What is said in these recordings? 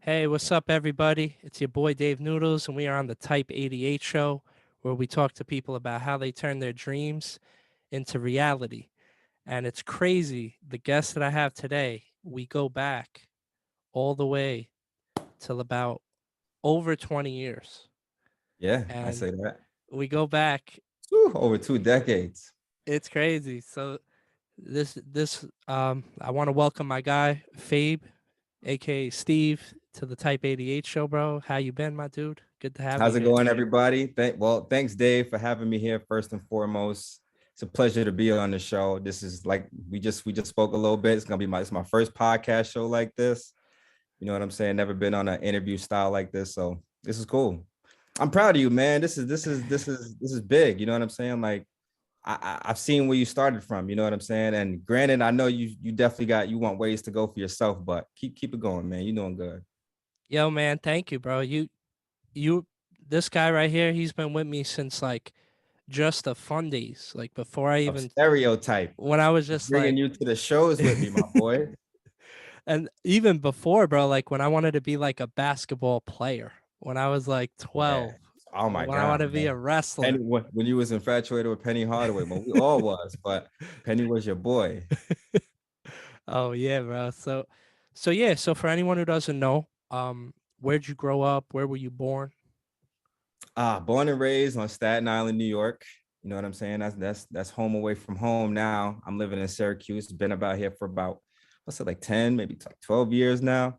Hey, what's up, everybody? It's your boy Dave Noodles, and we are on the TYPE88 show, where we talk to people about how they turn their dreams into reality. And it's crazy. The guest that I have today, we go back all the way till about over 20 years. Yeah, I And say that. we go back, Whew, over 2 decades. it's crazy. So I want to welcome my guy, Fabe, aka Steve, to the Type 88 show, bro. How you been, my dude? Good to have you How's it here. going, everybody? Thanks, Dave, for having me here. First and foremost, it's a pleasure to be on the show. This is like we just spoke a little bit. It's my first podcast show like this. You know what I'm saying? Never been on an interview style like this, so this is cool. I'm proud of you, man. This is big. You know what I'm saying? Like I've seen where you started from. You know what I'm saying? And granted, I know you definitely you want ways to go for yourself, but keep it going, man. You doing good. Yo, man, thank you, bro. You, this guy right here, he's been with me since like just the fun days, like before I Of even, stereotype. when I was just Bringing like, you to the shows with me, my boy. and even before, bro, like when I wanted to be like a basketball player, when I was like Yeah. 12, Oh my when I wanted God, to be a man. wrestler. Penny, when you was infatuated with Penny Hardaway, well, we all was, but Penny was your boy. Oh yeah, bro. So yeah, so for anyone who doesn't know, where'd you grow up? Where were you born? Born and raised on Staten Island, New York. You know what I'm saying? That's home away from home now. I'm living in Syracuse. Been about here for about what's it like 10, maybe 12 years now.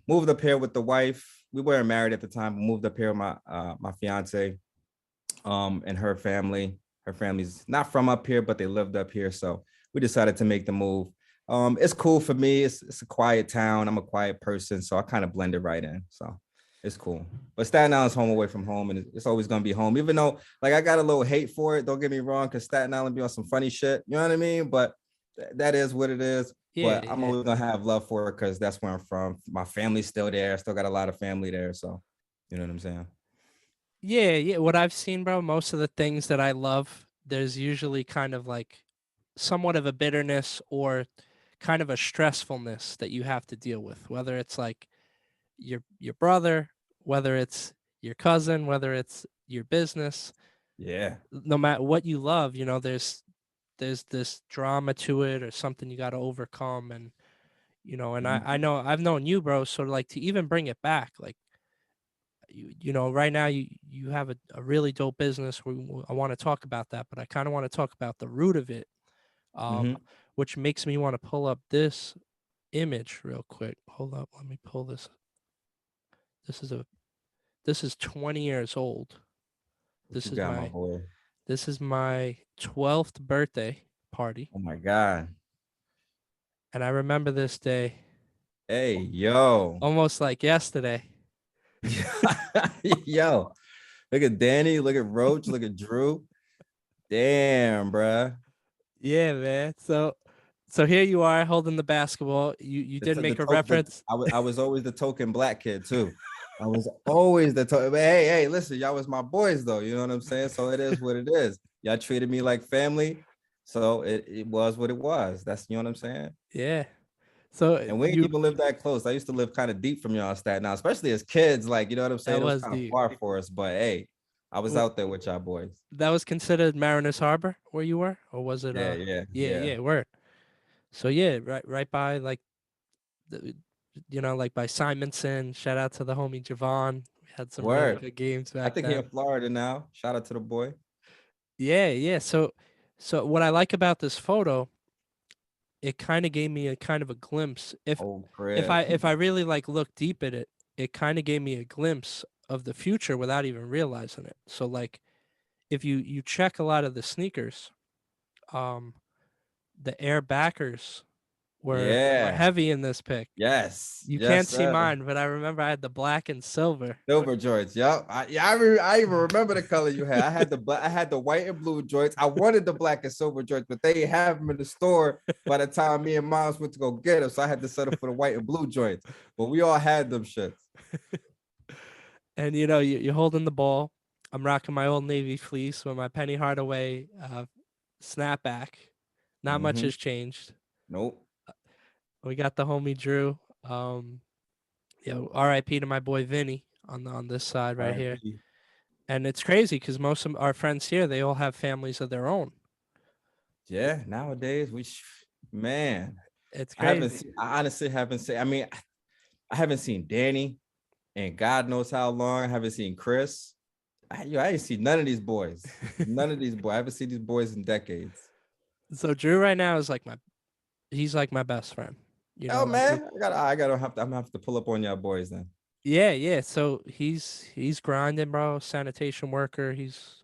Moved up here with the wife. We weren't married at the time, but moved up here with my fiance, and her family. Her family's not from up here, but they lived up here. So we decided to make the move. It's cool for me. It's a quiet town. I'm a quiet person, so I kind of blended right in. So it's cool. But Staten Island's home away from home, and it's always gonna be home. Even though, like, I got a little hate for it. Don't get me wrong, because Staten Island be on some funny shit. You know what I mean? But that is what it is. Yeah, But I'm yeah. always gonna have love for it because that's where I'm from. My family's still there. I still got a lot of family there. So you know what I'm saying? Yeah, yeah. What I've seen, bro, most of the things that I love, there's usually kind of like somewhat of a bitterness or kind of a stressfulness that you have to deal with, whether it's like your brother, whether it's your cousin, whether it's your business. Yeah. No matter what you love, there's this drama to it or something you got to overcome. And and I Mhm. know I've known you, bro, so like to even bring it back, like right now you have a really dope business. I want to talk about that, but I kind of want to talk about the root of it, um, Mhm. which makes me want to pull up this image real quick. Hold up, let me pull this. This is a this is 20 years old. What you This is got, my my boy? this is my 12th birthday party, Oh my God. and I remember this day Hey, yo. almost like yesterday. Yo. Look at Danny. Look at Roach. Look at Drew. Damn, bruh. Yeah, man. So here you are holding the basketball. You did The make a token. reference. I was always the token black kid too. I was always the token. Hey, listen, y'all was my boys though. You know what I'm saying? So it is what it is. Y'all treated me like family. So it was what it was. That's, you know what I'm saying? Yeah. So And we ain't you even live that close. I used to live kind of deep from y'all stat now, especially as kids. Like, you know what I'm that saying? It was was kind of the far for us, but hey, I was w- out there with y'all boys. that was considered Mariners Harbor where you were, or was it? Yeah, yeah, Yeah, yeah. yeah, word. So yeah, right by like the, like by Simonson. Shout out to the homie Javon. We had some really Word. good games I back think he in then. Florida now. Shout out to the boy. Yeah, yeah. So what I like about this photo, it kind of gave me a kind of a glimpse. Oh, If crib. I really like look deep at it, it kind of gave me a glimpse of the future without even realizing it. So like if you check a lot of the sneakers, um, the air backers were Yeah. heavy in this pic. Yes. You Yes, can't see sir. mine, but I remember I had the black and silver. Silver joints. Yep. I even remember the color you had. I had the white and blue joints. I wanted the black and silver joints, but they didn't have them in the store by the time me and moms went to go get them. So I had to settle for the white and blue joints. But we all had them shits. And you're holding the ball. I'm rocking my old Navy fleece with my Penny Hardaway snapback. Not much Mm-hmm. has changed. Nope. We got the homie Drew. Um, Yo, R.I.P. to my boy Vinny on this side right here. R.I.P. And it's crazy because most of our friends here, they all have families of their own. Yeah, nowadays man, It's I haven't crazy. seen, I honestly haven't seen. I mean, I haven't seen Danny, and God knows how long. I haven't seen Chris. I ain't seen none of these boys. None of these boys. I haven't seen these boys in decades. So Drew right now is like he's like my best friend. You know, Oh like man, I'm gonna have to pull up on y'all boys then. yeah. So he's grinding, bro. Sanitation worker. He's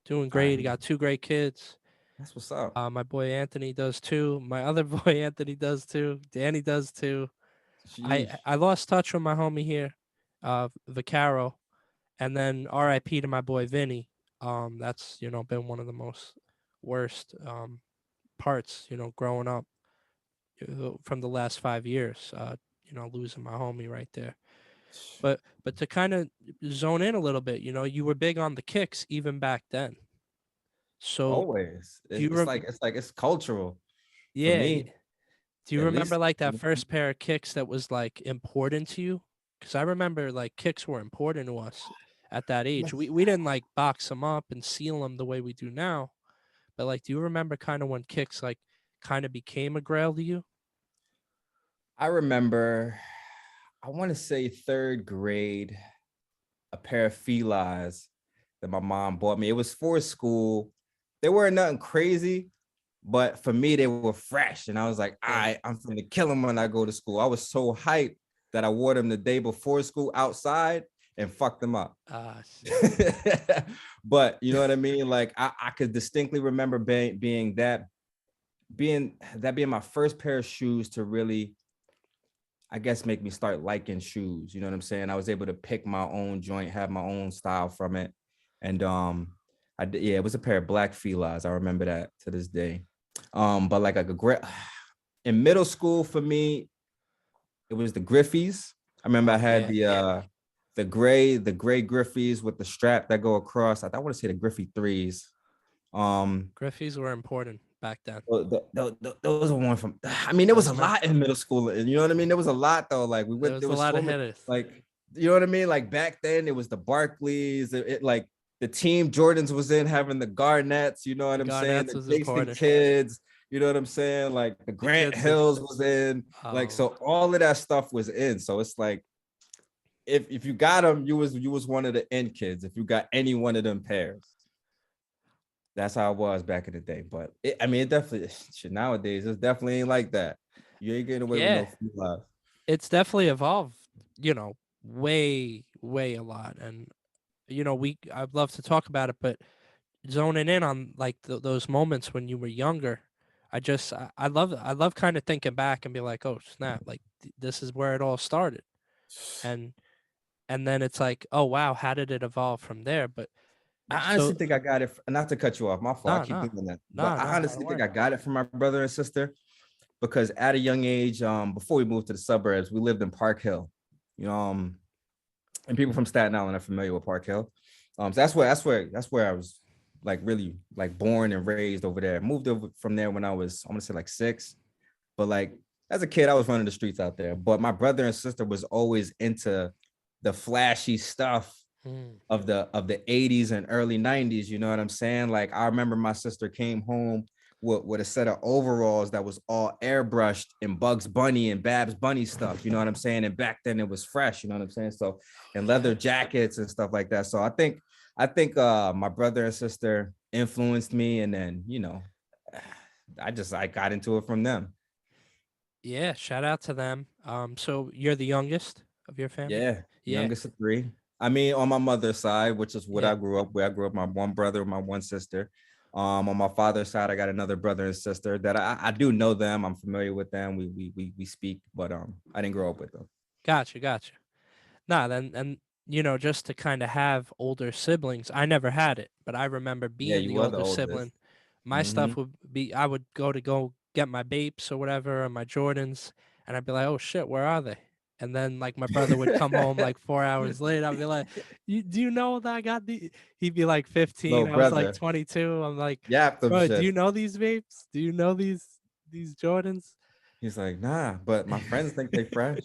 doing All right, great. He got two great kids. that's what's up. My boy Anthony does too. My other boy Anthony does too. Danny does too. Sheesh. I lost touch with my homie here, Vaccaro, and then R.I.P. to my boy Vinny. That's been one of the most worst parts, growing up from the last 5 years. Losing my homie right there. But to kind of zone in a little bit, you were big on the kicks even back then. So Always. do you It's cultural for yeah, yeah. me, Do you at remember least. like that first pair of kicks that was like important to you? Because I remember like kicks were important to us at that age. We didn't like box them up and seal them the way we do now. But like, do you remember kind of when kicks like kind of became a grail to you? I remember, I want to say third grade, a pair of felines that my mom bought me. It was for school. They weren't nothing crazy, but for me, they were fresh. And I was like, all Yeah. right, I'm finna kill them when I go to school. I was so hyped that I wore them the day before school outside and fucked them up. Ah, shit. But you know what I mean? Like I could distinctly remember being my first pair of shoes to really, I guess, make me start liking shoes. You know what I'm saying? I was able to pick my own joint, have my own style from it. And yeah, it was a pair of black felines. I remember that to this day. But like a great in middle school for me, it was the Griffies. I remember I Oh had yeah, yeah. the gray Griffies with the strap that go across. I want to say the Griffey threes. Griffies were important back then. Those are one from. I mean, there was Those a were lot in middle school, and you know what I mean. There was a lot though. Like we there went, was there a was lot so of much. hitters. Like you know what I mean. Like back then, it was the Barclays. Like the team Jordans was in having the Garnets. You know what The I'm saying? Garnets The was Jason important. Kids. You know what I'm saying? Like the The Grant kids. Hills was in. Like Oh so, all of that stuff was in. So it's like if you got them, you was one of the end kids. If you got any one of them pairs. That's how it was back in the day. But I mean, it definitely shit nowadays. It's definitely ain't like that. You ain't getting away with yeah, no free life. it's definitely evolved. Way way a lot, and I'd love to talk about it, but zoning in on like those moments when you were younger, I love kind of thinking back and be like, oh snap, like this is where it all started, and then it's like, oh wow, how did it evolve from there? But I so honestly think I got it. Not to cut you off, my fault. I no keep no doing that, but no I no not a honestly think word. I got it from my brother and sister because at a young age, before we moved to the suburbs, we lived in Park Hill. You know, and people from Staten Island are familiar with Park Hill. So that's where I was like really like born and raised over there. Moved over from there when I want to say like 6. But like as a kid, I was running the streets out there. But my brother and sister was always into the flashy stuff Mm, of the 80s and early 90s. You know what I'm saying? Like I remember my sister came home with a set of overalls that was all airbrushed and Bugs Bunny and Babs Bunny stuff. You know what I'm saying? And back then it was fresh. You know what I'm saying? So and leather yeah. jackets and stuff like that. So I think my brother and sister influenced me, and then I got into it from them. Yeah, shout out to them. So you're the youngest of your family? Yeah, Yeah, youngest of 3. I mean, on my mother's side, which is what yeah. I grew up with. I grew up my one brother, my one sister. On my father's side, I got another brother and sister that I do know them. I'm familiar with them. We speak, but I didn't grow up with them. Gotcha, gotcha. Nah, then and just to kind of have older siblings. I never had it, but I remember Yeah, being you the were the older oldest. sibling. My Hmm. stuff would be I would go get my Bapes or whatever or my Jordans, and I'd be like, "Oh shit, where are they?" And then like my brother would come home like 4 hours later. I'd be like, do you know that I got the?" He'd be like 15. Little I was like brother, 22. I'm like, yap them bro, do you shits. know these Vapes? Do you know these Jordans? He's like, nah, but my friends think they fresh.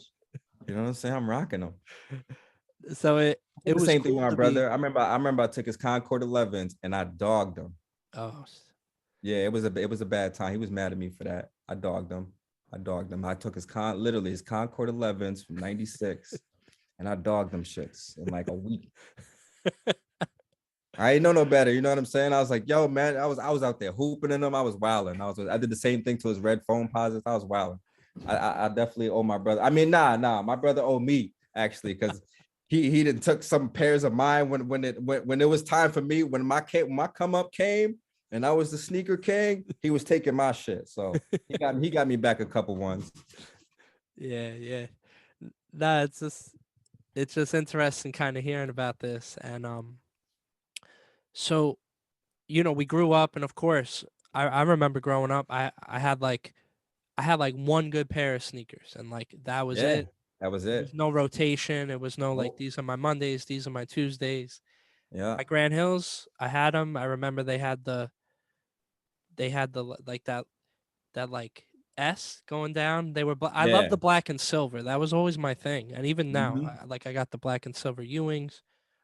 You know what I'm saying? I'm rocking them. So it I did it the was same thing with cool my to be. brother. I remember I took his Concord 11s and I dogged him. Oh, Yeah, it was a bad time. He was mad at me for that. I dogged him. I took literally his Concord 11s from 96 and I dogged them shits in like a week. I ain't know no better. You know what I'm saying? I was like, yo, man, I was out there hooping in them. I was wilding. I did the same thing to his red phone posits. I was wilding. I definitely owe my brother. I mean, nah, my brother owe me actually, because he did took some pairs of mine when it was time for me, when my come up came and I was the sneaker king, he was taking my shit. So he got me back a couple ones. yeah, yeah. Nah, it's just interesting kind of hearing about this. And so we grew up, and of course, I remember growing up, I had like one good pair of sneakers, and like that was Yeah, it. that was There it. was no rotation. It was no like Nope. these are my Mondays, these are my Tuesdays. Yeah. My Grand Hills, I had them. I remember like that like S going down. They were I love Yeah. the black and silver. That was always my thing. And even now, Mhm. I got the black and silver Ewings.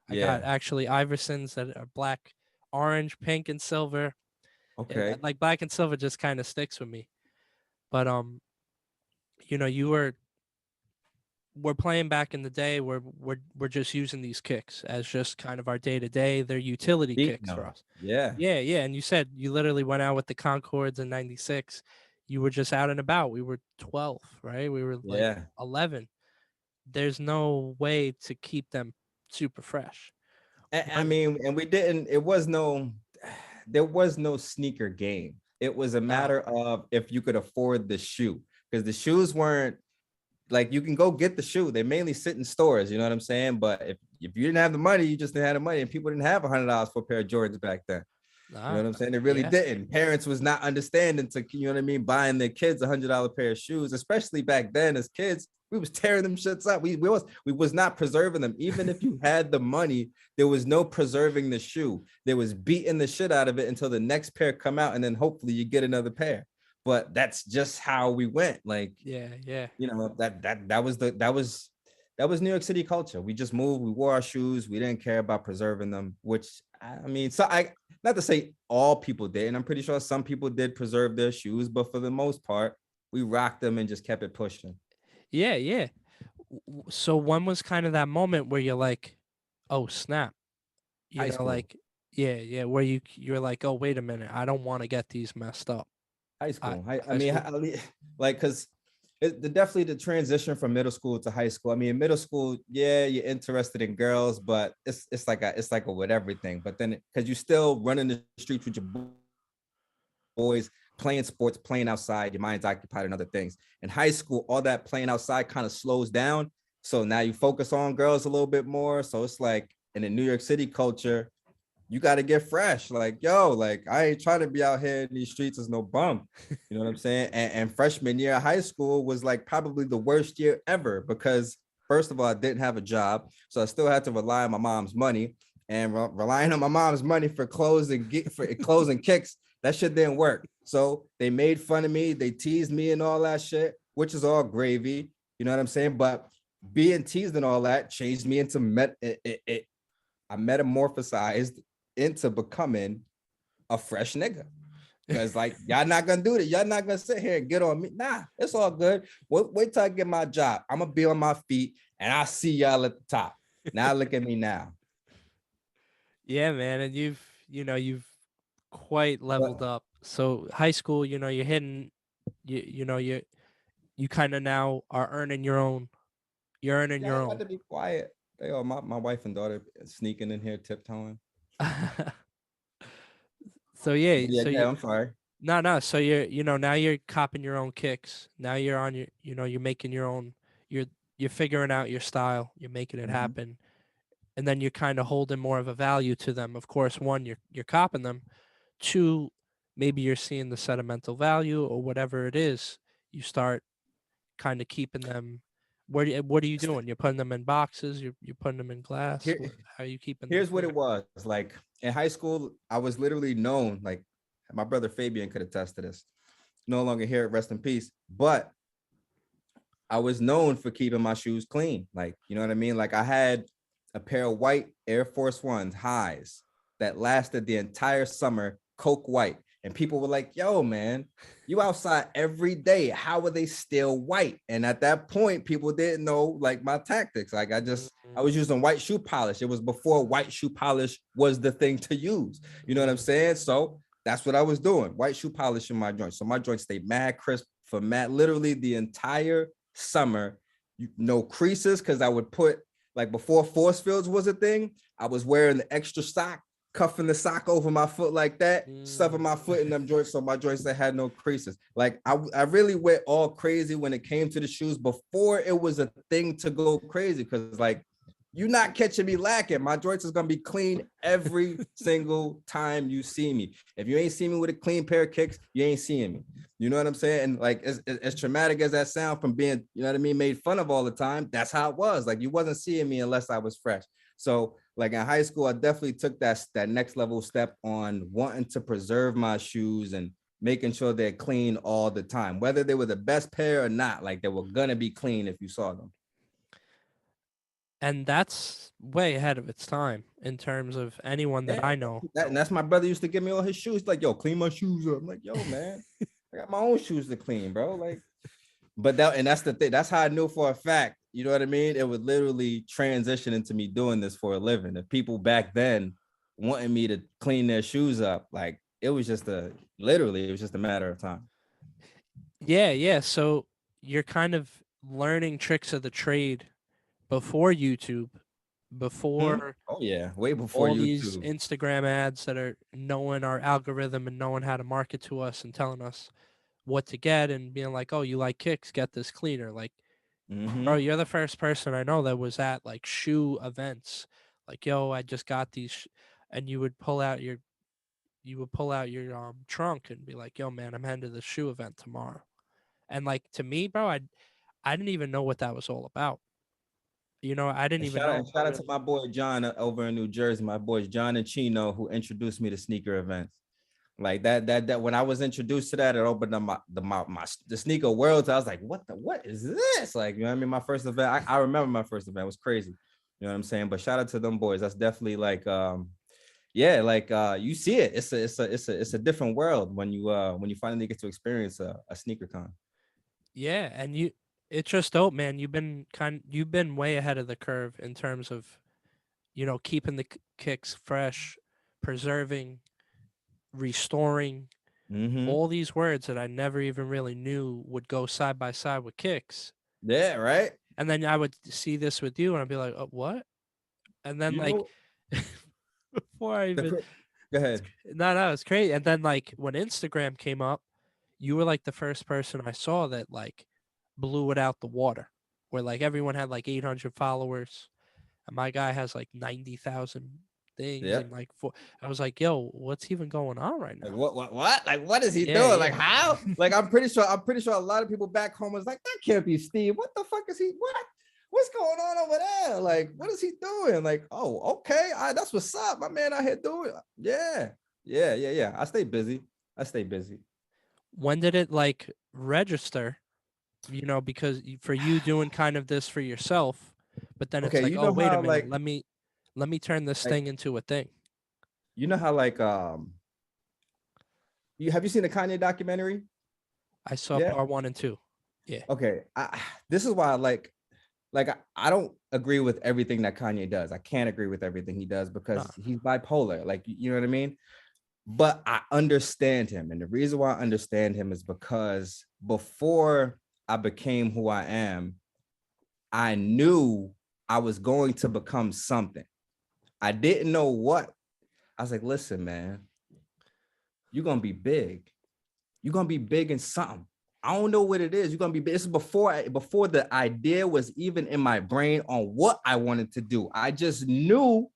I got Yeah. actually Iversons that are black, orange, pink, and silver. Okay. Like black and silver just kind of sticks with me. But you we're playing back in the day where we're just using these kicks as just kind of our day to day. They're utility Beating kicks them. for us. Yeah. Yeah, yeah. And you said you literally went out with the Concords in '96. You were just out and about. We were 12, right? We were like Yeah. 11. There's no way to keep them super fresh. I mean, and we didn't, there was no sneaker game. It was a No. matter of if you could afford the shoe, because the shoes weren't like, you can go get the shoe. They mainly sit in stores, you know what I'm saying? But if you didn't have the money, you just didn't have the money, and people didn't have $100 for a pair of Jordans back then. You know Nah. what I'm saying? They really Yeah. didn't. Parents was not understanding to, you know what I mean, buying their kids $100 pair of shoes, especially back then as kids. We was tearing them shits up. We was not preserving them. Even if you had the money, there was no preserving the shoe. There was beating the shit out of it until the next pair come out, and then hopefully you get another pair. But that's just how we went. Like, Yeah. Yeah. that was New York City culture. We just moved, we wore our shoes, we didn't care about preserving them, which I mean, so I not to say all people did, and I'm pretty sure some people did preserve their shoes, but for the most part, we rocked them and just kept it pushing. Yeah. Yeah. So when was kind of that moment where you're like, oh snap, High school, like, yeah, yeah, where you're like, oh wait a minute, I don't want to get these messed up. high I school. I high mean, school. like, because definitely the transition from middle school to high school. I mean, in middle school, yeah, you're interested in girls, but it's like a with everything. But then because you still running the streets with your boys, playing sports, playing outside, your mind's occupied in other things. In high school, all that playing outside kind of slows down. So now you focus on girls a little bit more. So it's like in the New York City culture, you got to get fresh. Like, yo, like I ain't trying to be out here in these streets as no bum. You know what I'm saying? And freshman year of high school was like probably the worst year ever, because first of all, I didn't have a job. So I still had to rely on my mom's money, and relying on my mom's money for clothes and clothes and kicks. That shit didn't work. So they made fun of me. They teased me and all that shit, which is all gravy. You know what I'm saying? But being teased and all that changed me into I metamorphosized into becoming a fresh nigga. Because like, y'all not gonna do that. Y'all not gonna sit here and get on me. Nah, it's all good. Wait till I get my job. I'm gonna be on my feet and I'll see y'all at the top. Now look at me now. Yeah, man, and you've quite leveled But up. So high school, you're hitting, you kind of now are earning your own. You're earning yeah, your I got own. to be quiet. They are my wife and daughter sneaking in here, tiptoeing. So yeah, But yeah, yeah, I'm sorry. no, no. So now you're copping your own kicks. Now you're on you're making your own. You're you're figuring out your style. You're making it Mhm. happen, and then you're kind of holding more of a value to them. Of course, one, you're copping them. Two, maybe you're seeing the sentimental value or whatever it is. You start kind of keeping them. What are you doing? You're putting them in boxes. You're putting them in glass. Here, How are you keeping them here's what fresh? it was. Like in high school, I was literally known, like my brother Fabian could attest to this. No longer here, rest in peace. But I was known for keeping my shoes clean. Like, you know what I mean? Like I had a pair of white Air Force Ones highs that lasted the entire summer, Coke white. And people were like, yo, man, you outside every day. How are they still white? And at that point, people didn't know like my tactics. Like I was using white shoe polish. It was before white shoe polish was the thing to use. You know what I'm saying? So that's what I was doing. White shoe polish in my joints. So my joints stayed mad crisp for literally the entire summer. No creases, because I would put, like before force fields was a thing, I was wearing the extra sock, cuffing the sock over my foot like that, stuffing my foot in them joints so my joints that had no creases. Like I really went all crazy when it came to the shoes before it was a thing to go crazy, because like you're not catching me lacking. My joints is gonna be clean every single time you see me. If you ain't see me with a clean pair of kicks, you ain't seeing me. You know what I'm saying? And like as traumatic as that sound from being, you know what I mean, made fun of all the time, that's how it was. Like you wasn't seeing me unless I was fresh. So like in high school, I definitely took that next level step on wanting to preserve my shoes and making sure they're clean all the time, whether they were the best pair or not. Like they were gonna be clean if you saw them. And that's way ahead of its time in terms of anyone that I know. And that's my brother used to give me all his shoes. Like, yo, clean my shoes up. I'm like, yo, man, I got my own shoes to clean, bro. Like, but that's the thing. That's how I knew for a fact. You know what I mean? It would literally transition into me doing this for a living. If people back then wanted me to clean their shoes up, like it was just a matter of time. Yeah. So you're kind of learning tricks of the trade before YouTube, before Oh yeah, way before all YouTube. These Instagram ads that are knowing our algorithm and knowing how to market to us and telling us what to get and being like, oh, you like kicks, get this cleaner. Like, bro, you're the first person I know that was at like shoe events. Like, yo, I just got these, and you would pull out your trunk and be like, yo, man, I'm heading to the shoe event tomorrow. And like to me, bro, I didn't even know what that was all about. You know, I didn't even know. Shout out to my boy John over in New Jersey. My boys John and Chino, who introduced me to sneaker events. Like that when I was introduced to that, it opened up the sneaker world. I was like, what is this? Like, you know what I mean? My first event, I remember my first event. It was crazy. You know what I'm saying? But shout out to them boys. That's definitely like you see it. It's a different world when you finally get to experience a sneaker con. Yeah, and it's just dope, man. You've been way ahead of the curve in terms of, you know, keeping the kicks fresh, preserving, restoring, all these words that I never even really knew would go side by side with kicks. Yeah, right. And then I would see this with you, and I'd be like, oh, what? And then before I even go ahead. No, it's crazy. And then like when Instagram came up, you were like the first person I saw that like blew it out the water, where like everyone had like 800 followers, and my guy has like 90,000 things. And like I was like, yo, what's even going on right now? Like what? Like what is he doing? Like how? Like I'm pretty sure a lot of people back home was like, that can't be Steve. What the fuck is he? What's going on over there? Like, what is he doing? Like, oh, okay, that's what's up. My man out here doing it. Yeah. I stay busy. When did it like register? You know, because for you doing kind of this for yourself, but then it's like, oh, wait a minute, let me turn this thing into a thing. You know how like have you seen the Kanye documentary? I saw part 1 and 2. Yeah. Okay. This is why I like I don't agree with everything that Kanye does. I can't agree with everything he does because he's bipolar. Like, you know what I mean? But I understand him. And the reason why I understand him is because before I became who I am, I knew I was going to become something. I didn't know what. I was like, listen, man, you're going to be big. You're going to be big in something. I don't know what it is. You're going to be big. This is before the idea was even in my brain on what I wanted to do. I just knew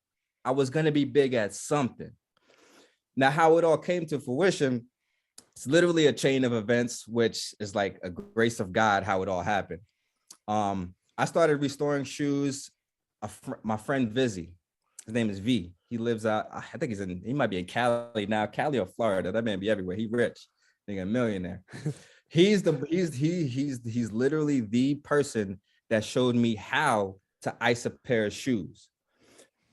I was going to be big at something. Now, how it all came to fruition, it's literally a chain of events, which is like a grace of God, how it all happened. I started restoring shoes. My friend Vizzy, his name is V. He lives out, I think he might be in Cali now, Cali or Florida. That man be everywhere. He rich, nigga, a millionaire. He's literally the person that showed me how to ice a pair of shoes.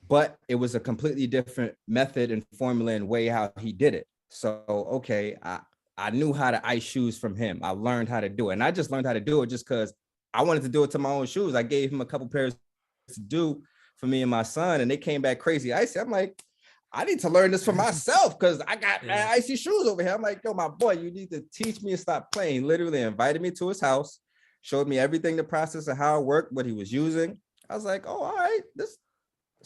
But it was a completely different method and formula and way how he did it. So okay, I knew how to ice shoes from him. I learned how to do it. And I just learned how to do it just because I wanted to do it to my own shoes. I gave him a couple pairs to do for me and my son, and they came back crazy icy. I'm like, I need to learn this for myself because I got mad icy shoes over here. I'm like, yo, my boy, you need to teach me and stop playing. Literally invited me to his house, showed me everything, the process of how it worked, what he was using. I was like, oh, all right, this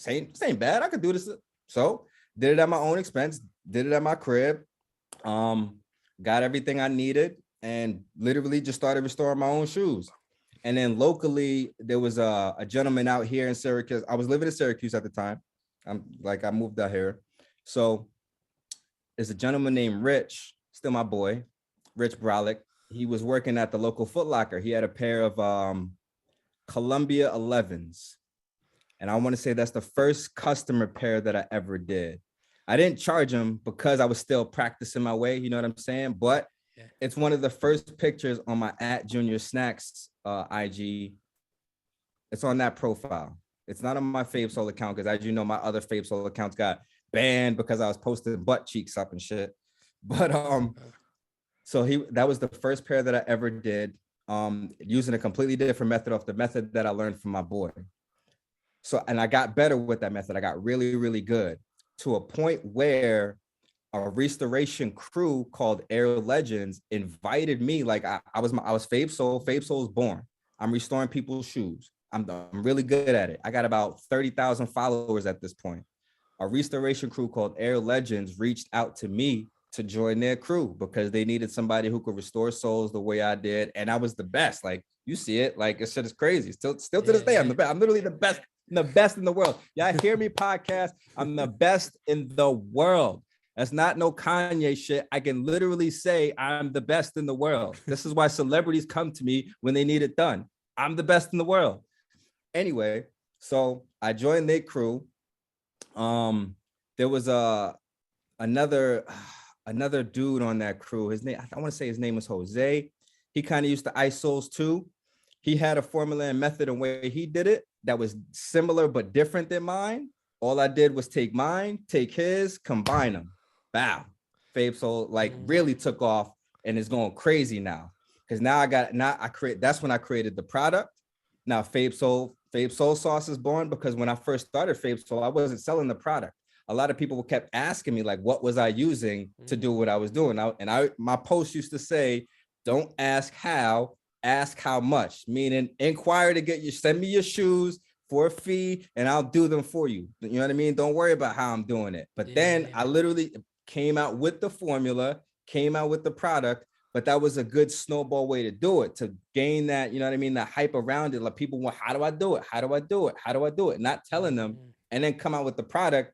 ain't bad. I could do this. So did it at my own expense, did it at my crib, got everything I needed, and literally just started restoring my own shoes. And then locally, there was a gentleman out here in Syracuse. I was living in Syracuse at the time. I moved out here. So there's a gentleman named Rich, still my boy, Rich Brolick. He was working at the local Foot Locker. He had a pair of Columbia 11s. And I want to say that's the first customer pair that I ever did. I didn't charge him because I was still practicing my way. You know what I'm saying? But it's one of the first pictures on my @JuniorSnacks IG. It's on that profile. It's not on my Fabe Soul account because, as you know, my other Fabe Soul accounts got banned because I was posting butt cheeks up and shit. But so that was the first pair that I ever did, using a completely different method off the method that I learned from my boy. So, and I got better with that method. I got really, really good to a point where a restoration crew called Air Legends invited me. Like I was Fabe Soul. Fabe Soul is born. I'm restoring people's shoes. I'm really good at it. I got about 30,000 followers at this point. A restoration crew called Air Legends reached out to me to join their crew because they needed somebody who could restore souls the way I did. And I was the best. Like, you see it, like, this shit is crazy. Still to this day, I'm the best. I'm literally the best. The best in the world. Y'all hear me podcast? I'm the best in the world. That's not no Kanye shit. I can literally say I'm the best in the world. This is why celebrities come to me when they need it done. I'm the best in the world. Anyway, so I joined their crew. There was another dude on that crew. His name, I want to say his name was Jose. He kind of used to ice souls too. He had a formula and method and way he did it that was similar but different than mine. All I did was take mine, take his, combine them. Wow. Fabe Soul like really took off and is going crazy now. Because that's when I created the product. Now Fabe Soul sauce is born because when I first started Fabe Soul, I wasn't selling the product. A lot of people kept asking me, like, what was I using to do what I was doing? My post used to say, don't ask how, ask how much, meaning inquire to send me your shoes for a fee and I'll do them for you. You know what I mean? Don't worry about how I'm doing it. But then I literally came out with the formula, came out with the product, but that was a good snowball way to do it, to gain that, you know what I mean? That hype around it. Like people want, how do I do it? How do I do it? How do I do it? Not telling them and then come out with the product.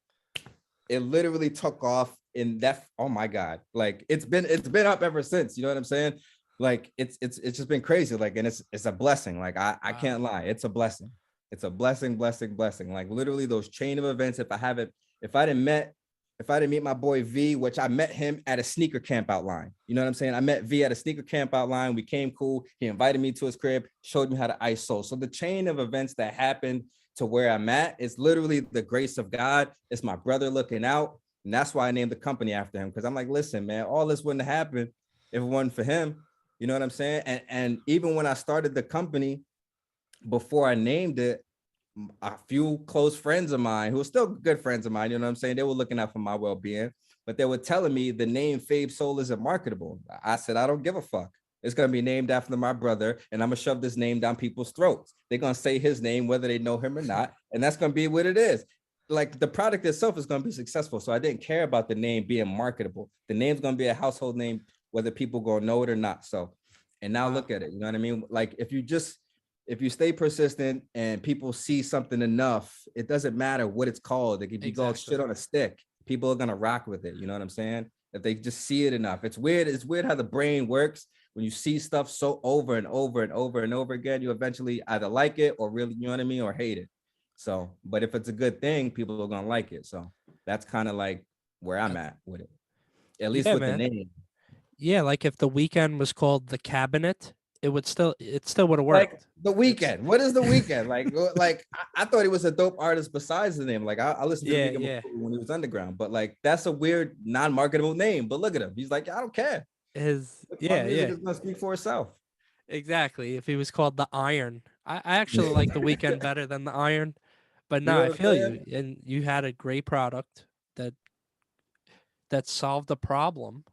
It literally took off in that. Oh my God. Like it's been up ever since, you know what I'm saying? Like it's just been crazy. Like, and it's a blessing. Like I can't lie. It's a blessing. It's a blessing. Like literally those chain of events. If I didn't meet my boy V, which I met him at a sneaker camp outline. You know what I'm saying? I met V at a sneaker camp outline. We came cool. He invited me to his crib, showed me how to ice soul. So the chain of events that happened to where I'm at is literally the grace of God. It's my brother looking out. And that's why I named the company after him. Cause I'm like, listen, man, all this wouldn't have happened if it wasn't for him. You know what I'm saying? And even when I started the company, before I named it, a few close friends of mine who are still good friends of mine, you know what I'm saying? They were looking out for my well-being, but they were telling me the name Fabe Soul isn't marketable. I said, I don't give a fuck. It's going to be named after my brother, and I'm going to shove this name down people's throats. They're going to say his name, whether they know him or not, and that's going to be what it is. Like the product itself is going to be successful. So I didn't care about the name being marketable. The name's going to be a household name, whether people going to know it or not. So, and now look at it, you know what I mean? Like if you stay persistent and people see something enough, it doesn't matter what it's called. Like if you go shit on a stick, people are going to rock with it. You know what I'm saying? If they just see it enough. It's weird how the brain works. When you see stuff so over and over and over and over again, you eventually either like it or really, you know what I mean, or hate it. So, but if it's a good thing, people are going to like it. So that's kind of like where I'm at with it, at least with the name. Yeah, like if the weekend was called the Cabinet, it still would have Like worked. the It's weekend. What is the weekend? I thought he was a dope artist besides the name. Like I listened to the yeah, weekend yeah. before when he was underground, but like that's a weird non-marketable name. But look at him. He's like, I don't care. His My yeah, music yeah. is gonna speak for itself. Exactly. If he was called the Iron. I actually like the weekend better than the Iron. But You no, know I what I'm feel you. saying? And you had a great product that solved the problem,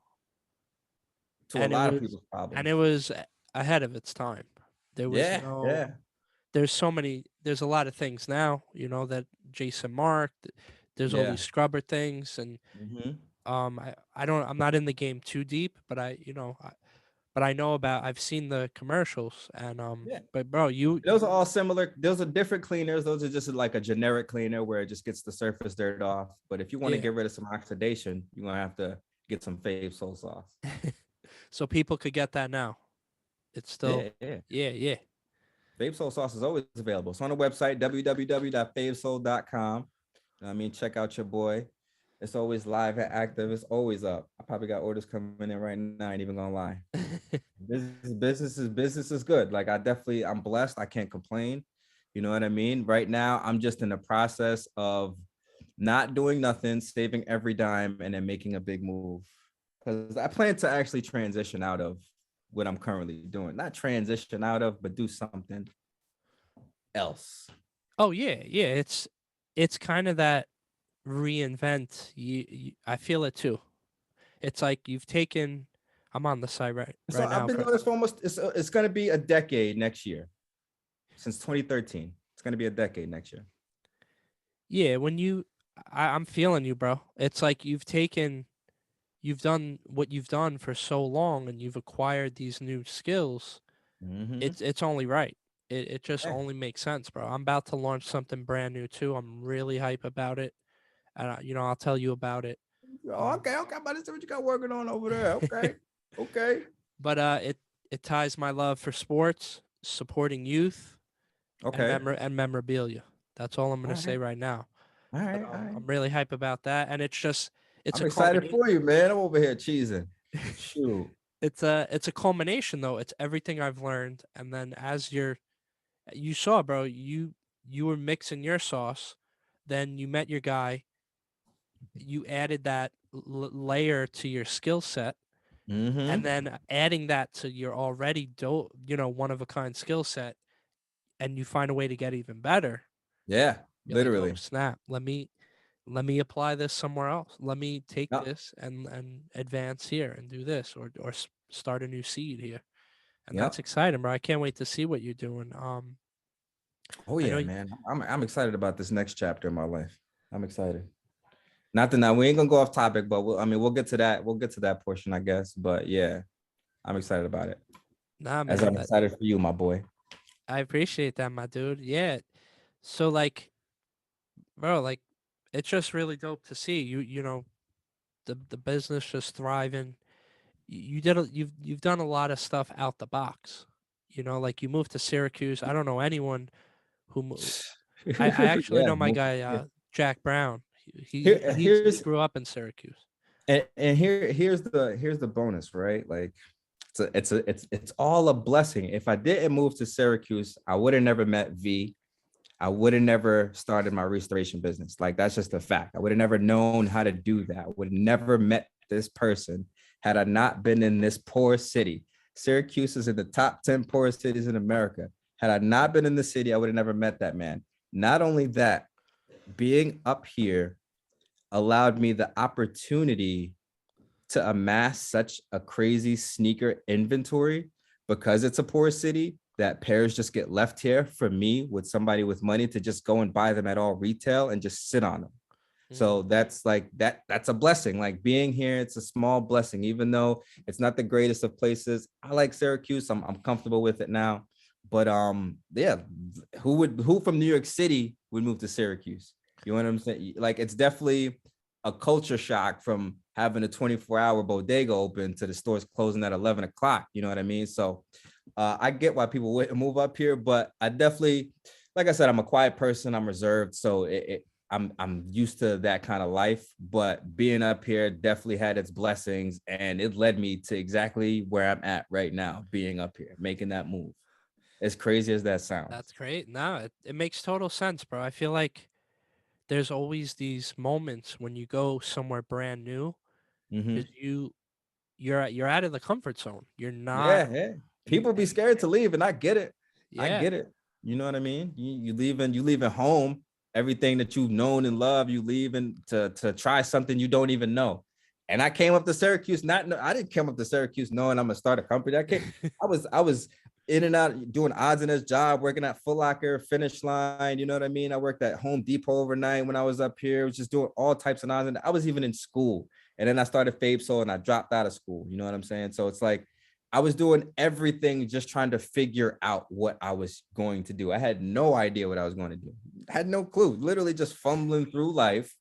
To a and it lot of was people's problems. ahead of its time. There was Yeah, no yeah, there's a lot of things now, that Jason marked. There's all yeah. these scrubber things, and Hmm. I'm not in the game too deep, but but I know I've seen the commercials, and Yeah. but bro, Those are all similar. Those are different cleaners. Those are just like a generic cleaner where it just gets the surface dirt off. But if you want to yeah. get rid of some oxidation, you're gonna have to get some Fave soul sauce. So people could get that now. It's still Yeah, yeah. yeah, yeah. Fave soul sauce is always available. It's on the website www.favesoul.com. I mean, check out your boy. It's always live and active. It's always up. I probably got orders coming in right now. I ain't even gonna lie. Business is good. Like I'm blessed. I can't complain. You know what I mean? Right now, I'm just in the process of not doing nothing, saving every dime, and then making a big move. Because I plan to actually transition out of what I'm currently doing. Not transition out of, but do something else. Oh yeah, yeah. It's kind of that reinvent. I feel it too. It's like you've taken. I'm on the site So right I've now. been doing this for almost, it's going to be a decade next year, since 2013. It's going to be a decade next year. Yeah, I'm feeling you, bro. It's like you've done what you've done for so long, and you've acquired these new skills. Mm-hmm. It's only right. It just Yeah. only makes sense, bro. I'm about to launch something brand new too. I'm really hype about it, and I'll tell you about it. Oh, Um, okay, okay. I'm about to see what you got working on over there. Okay, okay, but it ties my love for sports, supporting youth, and okay. memorabilia. That's all I'm All gonna say right, right now. all But right, all right. I'm really hype about that, and it's I'm a excited culmination. for you, man. I'm over here cheesing. Shoot. It's a culmination though. It's everything I've learned, and then as you saw, bro, you were mixing your sauce, then you met your guy, you added that layer to your skill set, and Mm-hmm. then adding that to your already one of a kind skill set, and you find a way to get even better. Yeah, You're like, oh literally. snap, let me apply this somewhere else. Let me take No. this and advance here and do this, or start a new seed here. And that's Yep. exciting, bro. I can't wait to see what you're doing. Oh I know yeah, man. I'm excited about this next chapter in my life. I'm excited. Not that now we ain't gonna go off topic, but we'll get to that. We'll get to that portion, I guess. But yeah, I'm excited about it. nah, As man. I'm excited for you, my boy. I appreciate that, my dude. Yeah. So like, bro, like, it's just really dope to see the business just thriving. You've done a lot of stuff out the box. Like you moved to Syracuse. I don't know anyone who I actually Yeah. know my guy Jack Brown. He Here's grew up in Syracuse. and here's the bonus, right? Like it's all a blessing. If I didn't move to Syracuse, I would have never met V. I would have never started my restoration business. Like that's just a fact. I would have never known how to do that. I would have never met this person had I not been in this poor city. Syracuse is in the top 10 poorest cities in America. Had I not been in the city, I would have never met that man. Not only that, being up here allowed me the opportunity to amass such a crazy sneaker inventory because it's a poor city that pairs just get left here for me with somebody with money to just go and buy them at all retail and just sit on them. Mm. So that's like that's a blessing. Like being here, it's a small blessing, even though it's not the greatest of places. I like Syracuse. I'm comfortable with it now. But yeah, who from New York City would move to Syracuse? You know what I'm saying? Like it's definitely a culture shock from having a 24-hour bodega open to the stores closing at 11 o'clock. You know what I mean? So I get why people would move up here, but I definitely, like I said, I'm a quiet person. I'm reserved. So I'm used to that kind of life, but being up here definitely had its blessings, and it led me to exactly where I'm at right now, being up here, making that move. As crazy as that That's sounds. great. No, it makes total sense, bro. I feel like there's always these moments when you go somewhere brand new Mm-hmm. because you're out of the comfort zone. You're not Yeah, yeah. you People be and scared to leave, and I get it. I yeah. get it. You know what I mean? You leaving home, everything that you've known and loved, you leaving to try something you don't even know. And I came up to Syracuse, I didn't come up to Syracuse knowing I'm gonna start a company. I was in and out doing odds in this job, working at Foot Locker, Finish Line. You know what I mean? I worked at Home Depot overnight when I was up here. I was just doing all types of odds, and I was even in school. And then I started Fabes and I dropped out of school. You know what I'm saying? So it's like I was doing everything just trying to figure out what I was going to do. I had no idea what I was going to do. I had no clue. Literally just fumbling through life,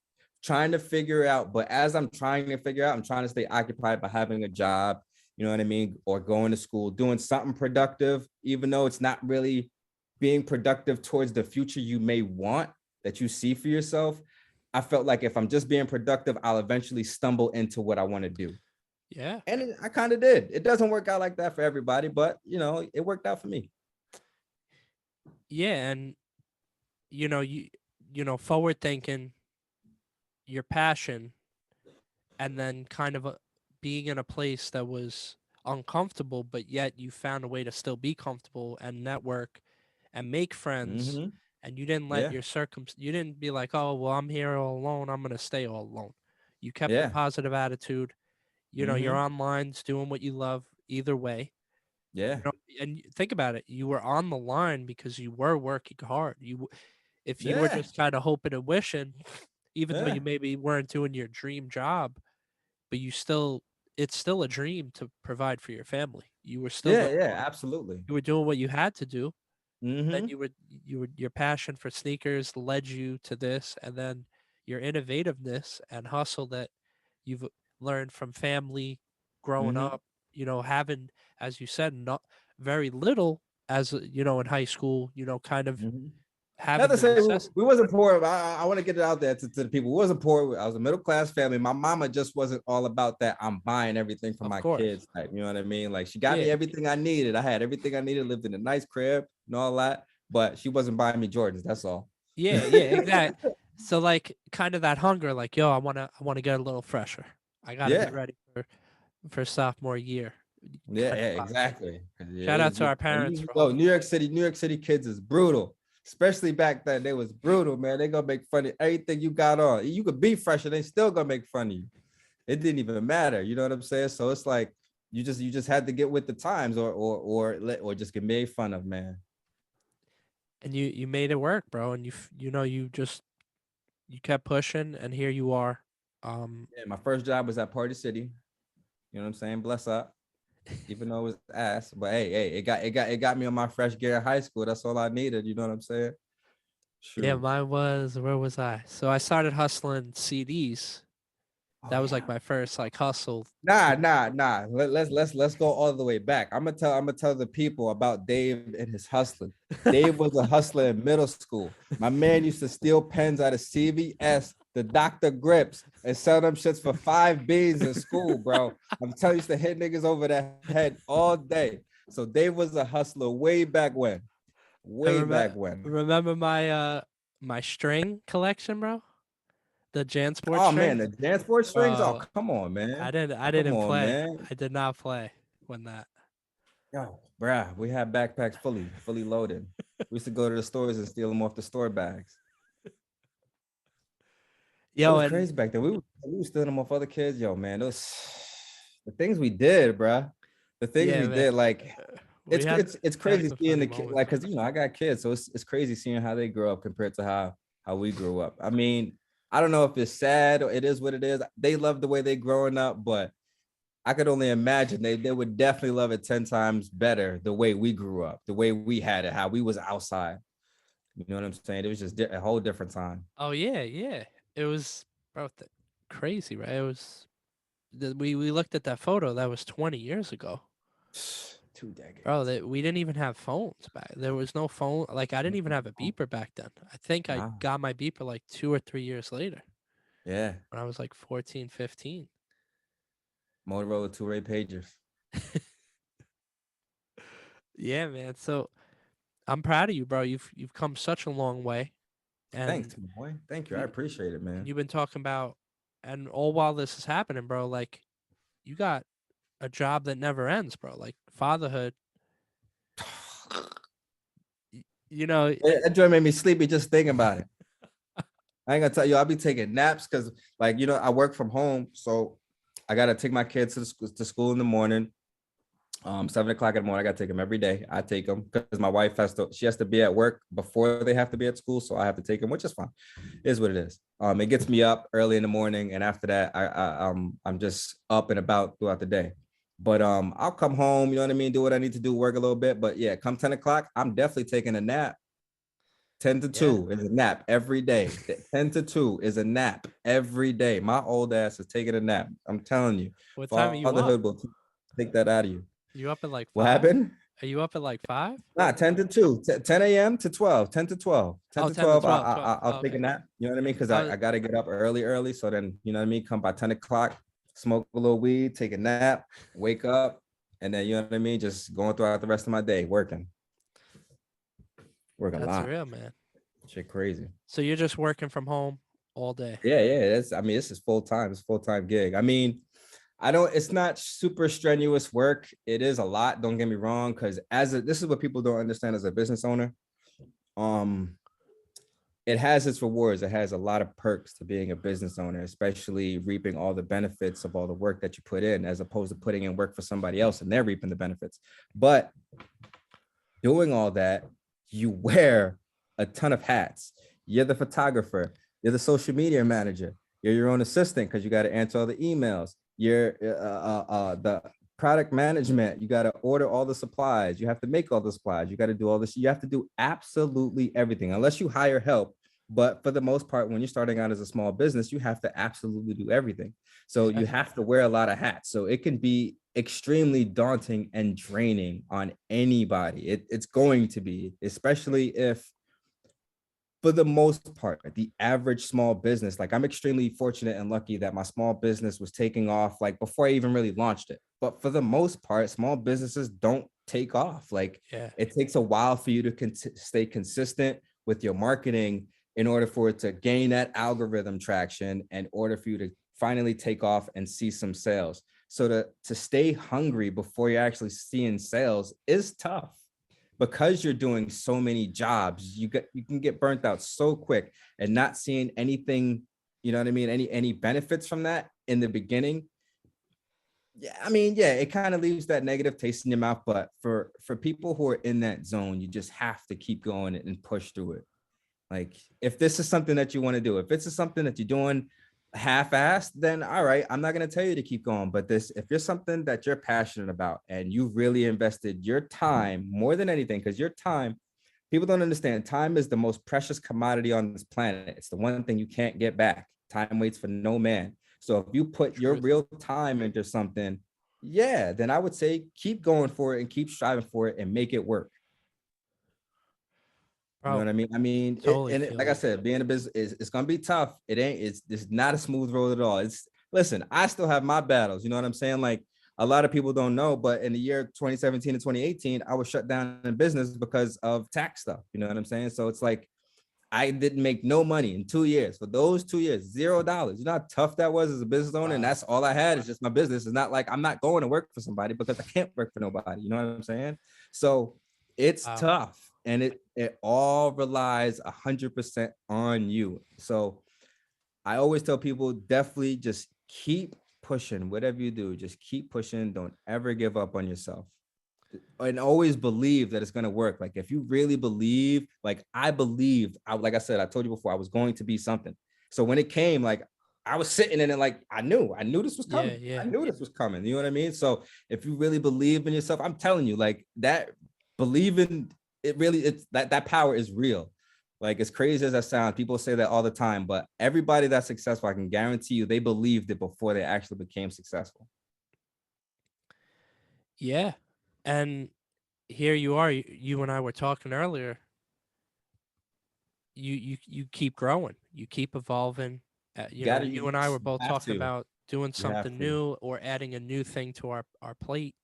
trying to figure out. But as I'm trying to figure out, I'm trying to stay occupied by having a job, you know what I mean? Or going to school, doing something productive, even though it's not really being productive towards the future you may want that you see for yourself. I felt like if I'm just being productive, I'll eventually stumble into what I want to do. Yeah. And I kind of did. It doesn't work out like that for everybody, but it worked out for me. Yeah, and forward thinking, your passion, and then kind of being in a place that was uncomfortable, but yet you found a way to still be comfortable and network and make friends, Mm-hmm. and you didn't let Yeah. your you didn't be like, oh well, I'm here all alone, I'm gonna stay all alone. You kept a Yeah. positive attitude. You're Mm-hmm. online, doing what you love either way. Yeah. And think about it, you were on the line because you were working hard. If you were Yeah. just kind of hoping and wishing, even though Yeah. you maybe weren't doing your dream job, but it's still a dream to provide for your family. You were still Yeah. doing Yeah. Absolutely. you were doing what you had to do. Then Mm-hmm. your passion for sneakers led you to this, and then your innovativeness and hustle that you've learned from family growing Mm-hmm. up, having, as you said, not very little as in high school, kind of Mm-hmm. Not having to the say necessity. we wasn't poor. I want to get it out there to the people. We wasn't poor. I was a middle class family. My mama just wasn't all about that. I'm buying everything for Of my course. kids type. You know what I mean? Like she got me Yeah. everything I needed. I had everything I needed. Lived in a nice crib and all that. But she wasn't buying me Jordans. That's all. Yeah, yeah, exactly. So like kind of that hunger, like, yo, I wanna get a little fresher. I gotta be Yeah. ready for sophomore year. Yeah, Kind yeah, of vibe. exactly. Shout out to our parents You for know, hooking. New York City kids is brutal. Especially back then, they was brutal, man. They gonna make fun of everything you got on. You could be fresh, and they still gonna make fun of you. It didn't even matter. You know what I'm saying? So it's like you just had to get with the times, or just get made fun of, man. And you made it work, bro. And you kept pushing, and here you are. Um, Yeah, my first job was at Party City. You know what I'm saying? Bless up. Even though it was ass, but hey, it got me on my fresh gear in high school. That's all I needed. You know what I'm saying? yeah, Shoot. mine was where was I? So I started hustling CDs. Oh That was like yeah. my first like hustle. Nah. Let's go all the way back. I'm gonna tell the people about Dave and his hustling. Dave was a hustler in middle school. My man used to steal pens out of CVS, the Dr. Grips, and sell them shits for 5 beans in school, bro. I'm telling you, used to hit niggas over the head all day. So Dave was a hustler way back when. I Way back when. remember my string collection, bro. The JanSport Oh man, strings. the dance board strings. Oh, Bro, come on, man. I Come didn't on, play. man. I did not play when that. Yo, bruh, we had backpacks fully loaded. We used to go to the stores and steal them off the store bags. It Yo, was and crazy back then. We were stealing them off other kids. Yo, man, those the things we did, bruh. The things yeah, we man, did, like we had it's we had crazy some seeing funny the kid, moments. like, cause I got kids, so it's crazy seeing how they grow up compared to how we grew up. I mean, I don't know if it's sad or it is what it is. They love the way they growing up, but I could only imagine they would definitely love it 10 times better the way we grew up, the way we had it, how we was outside. You know what I'm saying? It was just a whole different time. Oh yeah, yeah. It was bro, crazy, right? It was we looked at that photo that was 20 years ago. 2 decades. Bro, we didn't even have phones back. There was no phone. Like, I didn't even have a beeper back then. I think I Wow. got my beeper like 2 or 3 years later Yeah. when I was like 14, 15. Motorola two-way pagers. Yeah, man. So I'm proud of you, bro. You've come such a long way, and Thanks, my boy. Thank you. I you appreciate it, and man. you've been talking about, and all while this is happening, bro. Like, you got a job that never ends, bro. Like fatherhood. You know, That joint made me sleepy just thinking about it. I ain't gonna tell you, I'll be taking naps because, like, I work from home, so I gotta take my kids to school in the morning. 7 o'clock in the morning, I gotta take them every day. I take them because my wife she has to be at work before they have to be at school, so I have to take them, which is fine. It is what it is. It gets me up early in the morning, and after that, I'm just up and about throughout the day. But I'll come home, you know what I mean, do what I need to do, work a little bit. But yeah, come 10 o'clock, I'm definitely taking a nap. 10 to yeah. 2 is a nap every day. 10 to 2 is a nap every day. My old ass is taking a nap. I'm telling you, What time are you up? fatherhood will take that out of you. You up at like What 5? happened? Are you up at like 5? Nah, 10 to 2, 10 a.m. to 12, 10 to 12, 10 Oh, to 10 to 12. 12, 12. I'll Oh, take a okay. nap. You know what I mean? Because I was, I got to get up early. So then, you know what I mean? Come by 10 o'clock, smoke a little weed, take a nap, wake up. And then, you know what I mean? Just going throughout the rest of my day, working a that's lot. real, man. Shit crazy. So you're just working from home all day? Yeah. This is full time. It's a full-time gig. I mean, it's not super strenuous work. It is a lot. Don't get me wrong. Cause this is what people don't understand as a business owner. It has its rewards. It has a lot of perks to being a business owner, especially reaping all the benefits of all the work that you put in, as opposed to putting in work for somebody else and they're reaping the benefits. But doing all that, you wear a ton of hats. You're the photographer, you're the social media manager, you're your own assistant because you got to answer all the emails. You're the product management. You got to order all the supplies. You have to make all the supplies. You got to do all this. You have to do absolutely everything unless you hire help. But for the most part, when you're starting out as a small business, you have to absolutely do everything. So you have to wear a lot of hats. So it can be extremely daunting and draining on anybody. It's going to be, especially if, for the most part, the average small business, like I'm extremely fortunate and lucky that my small business was taking off like before I even really launched it. But for the most part, small businesses don't take off. Like it takes a while for you to stay consistent with your marketing in order for it to gain that algorithm traction, in order for you to finally take off and see some sales. So to stay hungry before you're actually seeing sales is tough. Because you're doing so many jobs, you can get burnt out so quick, and not seeing anything, you know what I mean, any benefits from that in the beginning. Yeah, I mean, yeah, it kind of leaves that negative taste in your mouth. But for people who are in that zone, you just have to keep going and push through it. Like, if this is something that you want to do, if it's something that you're doing half-assed, then all right, I'm not going to tell you to keep going. But if you're something that you're passionate about and you've really invested your time more than anything, because your time, people don't understand, time is the most precious commodity on this planet. It's the one thing you can't get back. Time waits for no man. So if you put your real time into something, yeah, then I would say keep going for it and keep striving for it and make it work. You know what I mean? I mean, totally like I said, being a business it's gonna be tough. It's not a smooth road at all. Listen, I still have my battles. You know what I'm saying? Like, a lot of people don't know, but in the year 2017 and 2018, I was shut down in business because of tax stuff. You know what I'm saying? So it's like I didn't make no money in 2 years. For those 2 years, $0. You know how tough that was as a business owner? Wow. And that's all I had is just my business. It's not like I'm not going to work for somebody because I can't work for nobody. You know what I'm saying? So it's tough, and it all relies 100% on you. So I always tell people, definitely just keep pushing. Whatever you do, just keep pushing. Don't ever give up on yourself. And always believe that it's going to work. Like, if you really believe, like I believed, like I said, I told you before, I was going to be something. So when it came, like I was sitting in it, like I knew this was coming. I knew this was coming. You know what I mean? So if you really believe in yourself, I'm telling you, like, that believing, it's that power is real. Like, as crazy as that sounds, people say that all the time, but everybody that's successful, I can guarantee you, they believed it before they actually became successful. Yeah. And here you are, you and I were talking earlier. You keep growing, you keep evolving. You You know, gotta, you you, and I were you both have talking to. about doing You have something to. new or adding a new thing to our plate,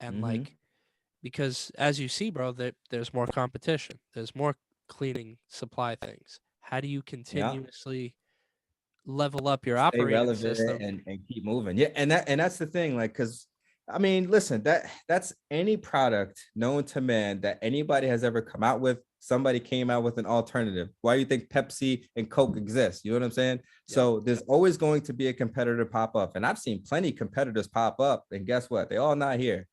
and Mm-hmm. like because as you see, bro, that there's more competition. There's more cleaning supply things. How do you Yeah. continuously level up your Stay operating relevant system? and keep moving. Yeah, and that's the thing. Like, because I mean, listen, that's any product known to man that anybody has ever come out with. Somebody came out with an alternative. Why do you think Pepsi and Coke exist? You know what I'm saying? Yep. So there's always going to be a competitor pop up, and I've seen plenty of competitors pop up, and guess what? They all not here.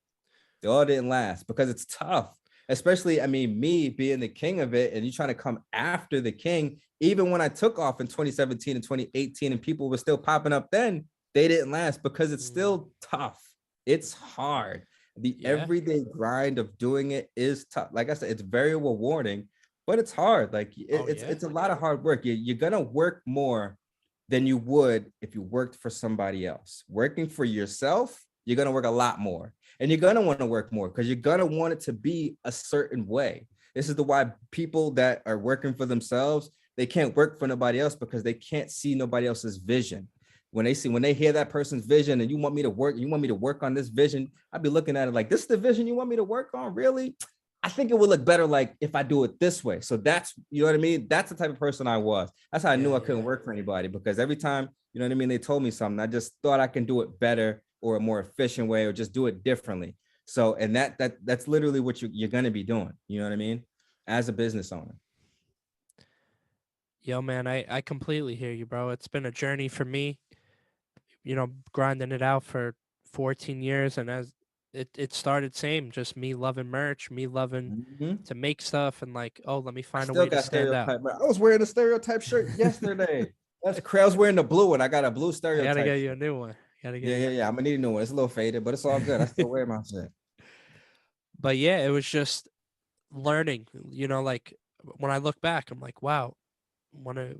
They all didn't last because it's tough. Especially, I mean, me being the king of it and you trying to come after the king. Even when I took off in 2017 and 2018 and people were still popping up then, they didn't last because it's Mm, still tough. It's hard. The yeah. everyday grind of doing it is tough. Like I said, it's very rewarding, but it's hard. Like Oh it's yeah. it's a lot of hard work. You're gonna work more than you would if you worked for somebody else. Working for yourself, you're gonna work a lot more and you're gonna want to work more because you're gonna want it to be a certain way. This is the why people that are working for themselves, they can't work for nobody else because they can't see nobody else's vision. When they hear that person's vision and you want me to work on this vision, I'd be looking at it like, this is the vision you want me to work on, really? I think it would look better like if I do it this way. So that's, you know what I mean? That's the type of person I was. That's how I Yeah, knew I couldn't yeah. work for anybody because every time, you know what I mean, they told me something, I just thought I can do it better or a more efficient way or just do it differently. So, and that's literally what you're going to be doing. You know what I mean? As a business owner. Yo, man, I completely hear you, bro. It's been a journey for me, grinding it out for 14 years. And as it started same, just me loving merch, me loving Mm-hmm. to make stuff and like, oh, let me I find a still way to got stand out. stereotype. I was wearing a stereotype shirt yesterday. That's crazy. I was wearing the blue one. I got a blue I gotta stereotype get you a shirt. new one. Gotta get Yeah, you yeah, a yeah. new I'm gonna need a new one. It's a little faded, but it's all good. I still wear my shit. But yeah, it was just learning, like when I look back, I'm like, wow, when I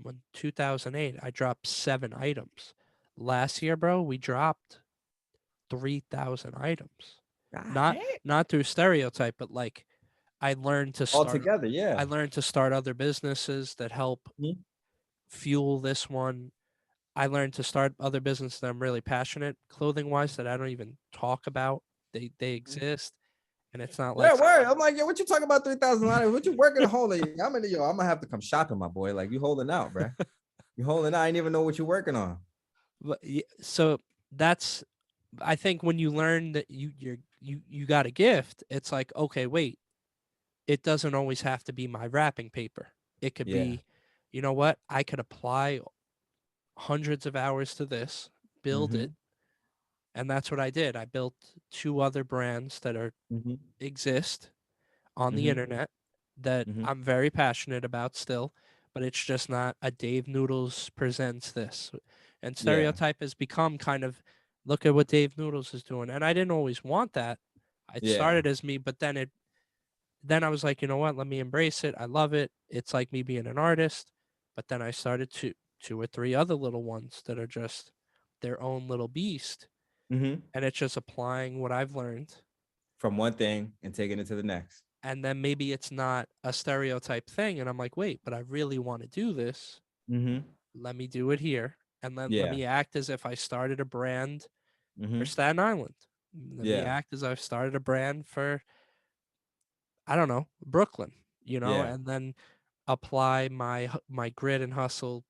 when 2008, I dropped 7 items. Last year, bro, we dropped 3,000 items. God Not damn. not through stereotype, but like I learned to All start together, yeah. I learned to start other businesses that help Mhm. fuel this one. I learned to start other businesses that I'm really passionate clothing wise that I don't even talk about. They exist and it's not Yeah, like word. I'm like, yo, what you talking about 3,000? What you working to hold? I'm gonna have to come shopping, my boy. Like you holding out, bro. You holding out. I didn't even know what you're working on. so that's I think when you learn that you got a gift, it's like, okay, wait, it doesn't always have to be my wrapping paper. It could Yeah. be, you know what? I could apply hundreds of hours to this, build Mm-hmm. it, and that's what I did. I built two other brands that are Mm-hmm. exist on the Mm-hmm. internet that Mm-hmm. I'm very passionate about still, but it's just not a Dave Noodles presents this. And Yeah. Stereotype has become kind of look at what Dave Noodles is doing. And I didn't always want that. It Yeah. started as me, but then I was like, you know what? Let me embrace it. I love it. It's like me being an artist. But then I started two or three other little ones that are just their own little beast. Mm-hmm. And it's just applying what I've learned. From one thing and taking it to the next. And then maybe it's not a stereotype thing. And I'm like, wait, but I really want to do this. Mm-hmm. Let me do it here. And then let Yeah. me act as if I started a brand for Mm-hmm. Staten Island. Let me Yeah. act as I've started a brand for, I don't know, Brooklyn, Yeah. and then apply my grit and hustle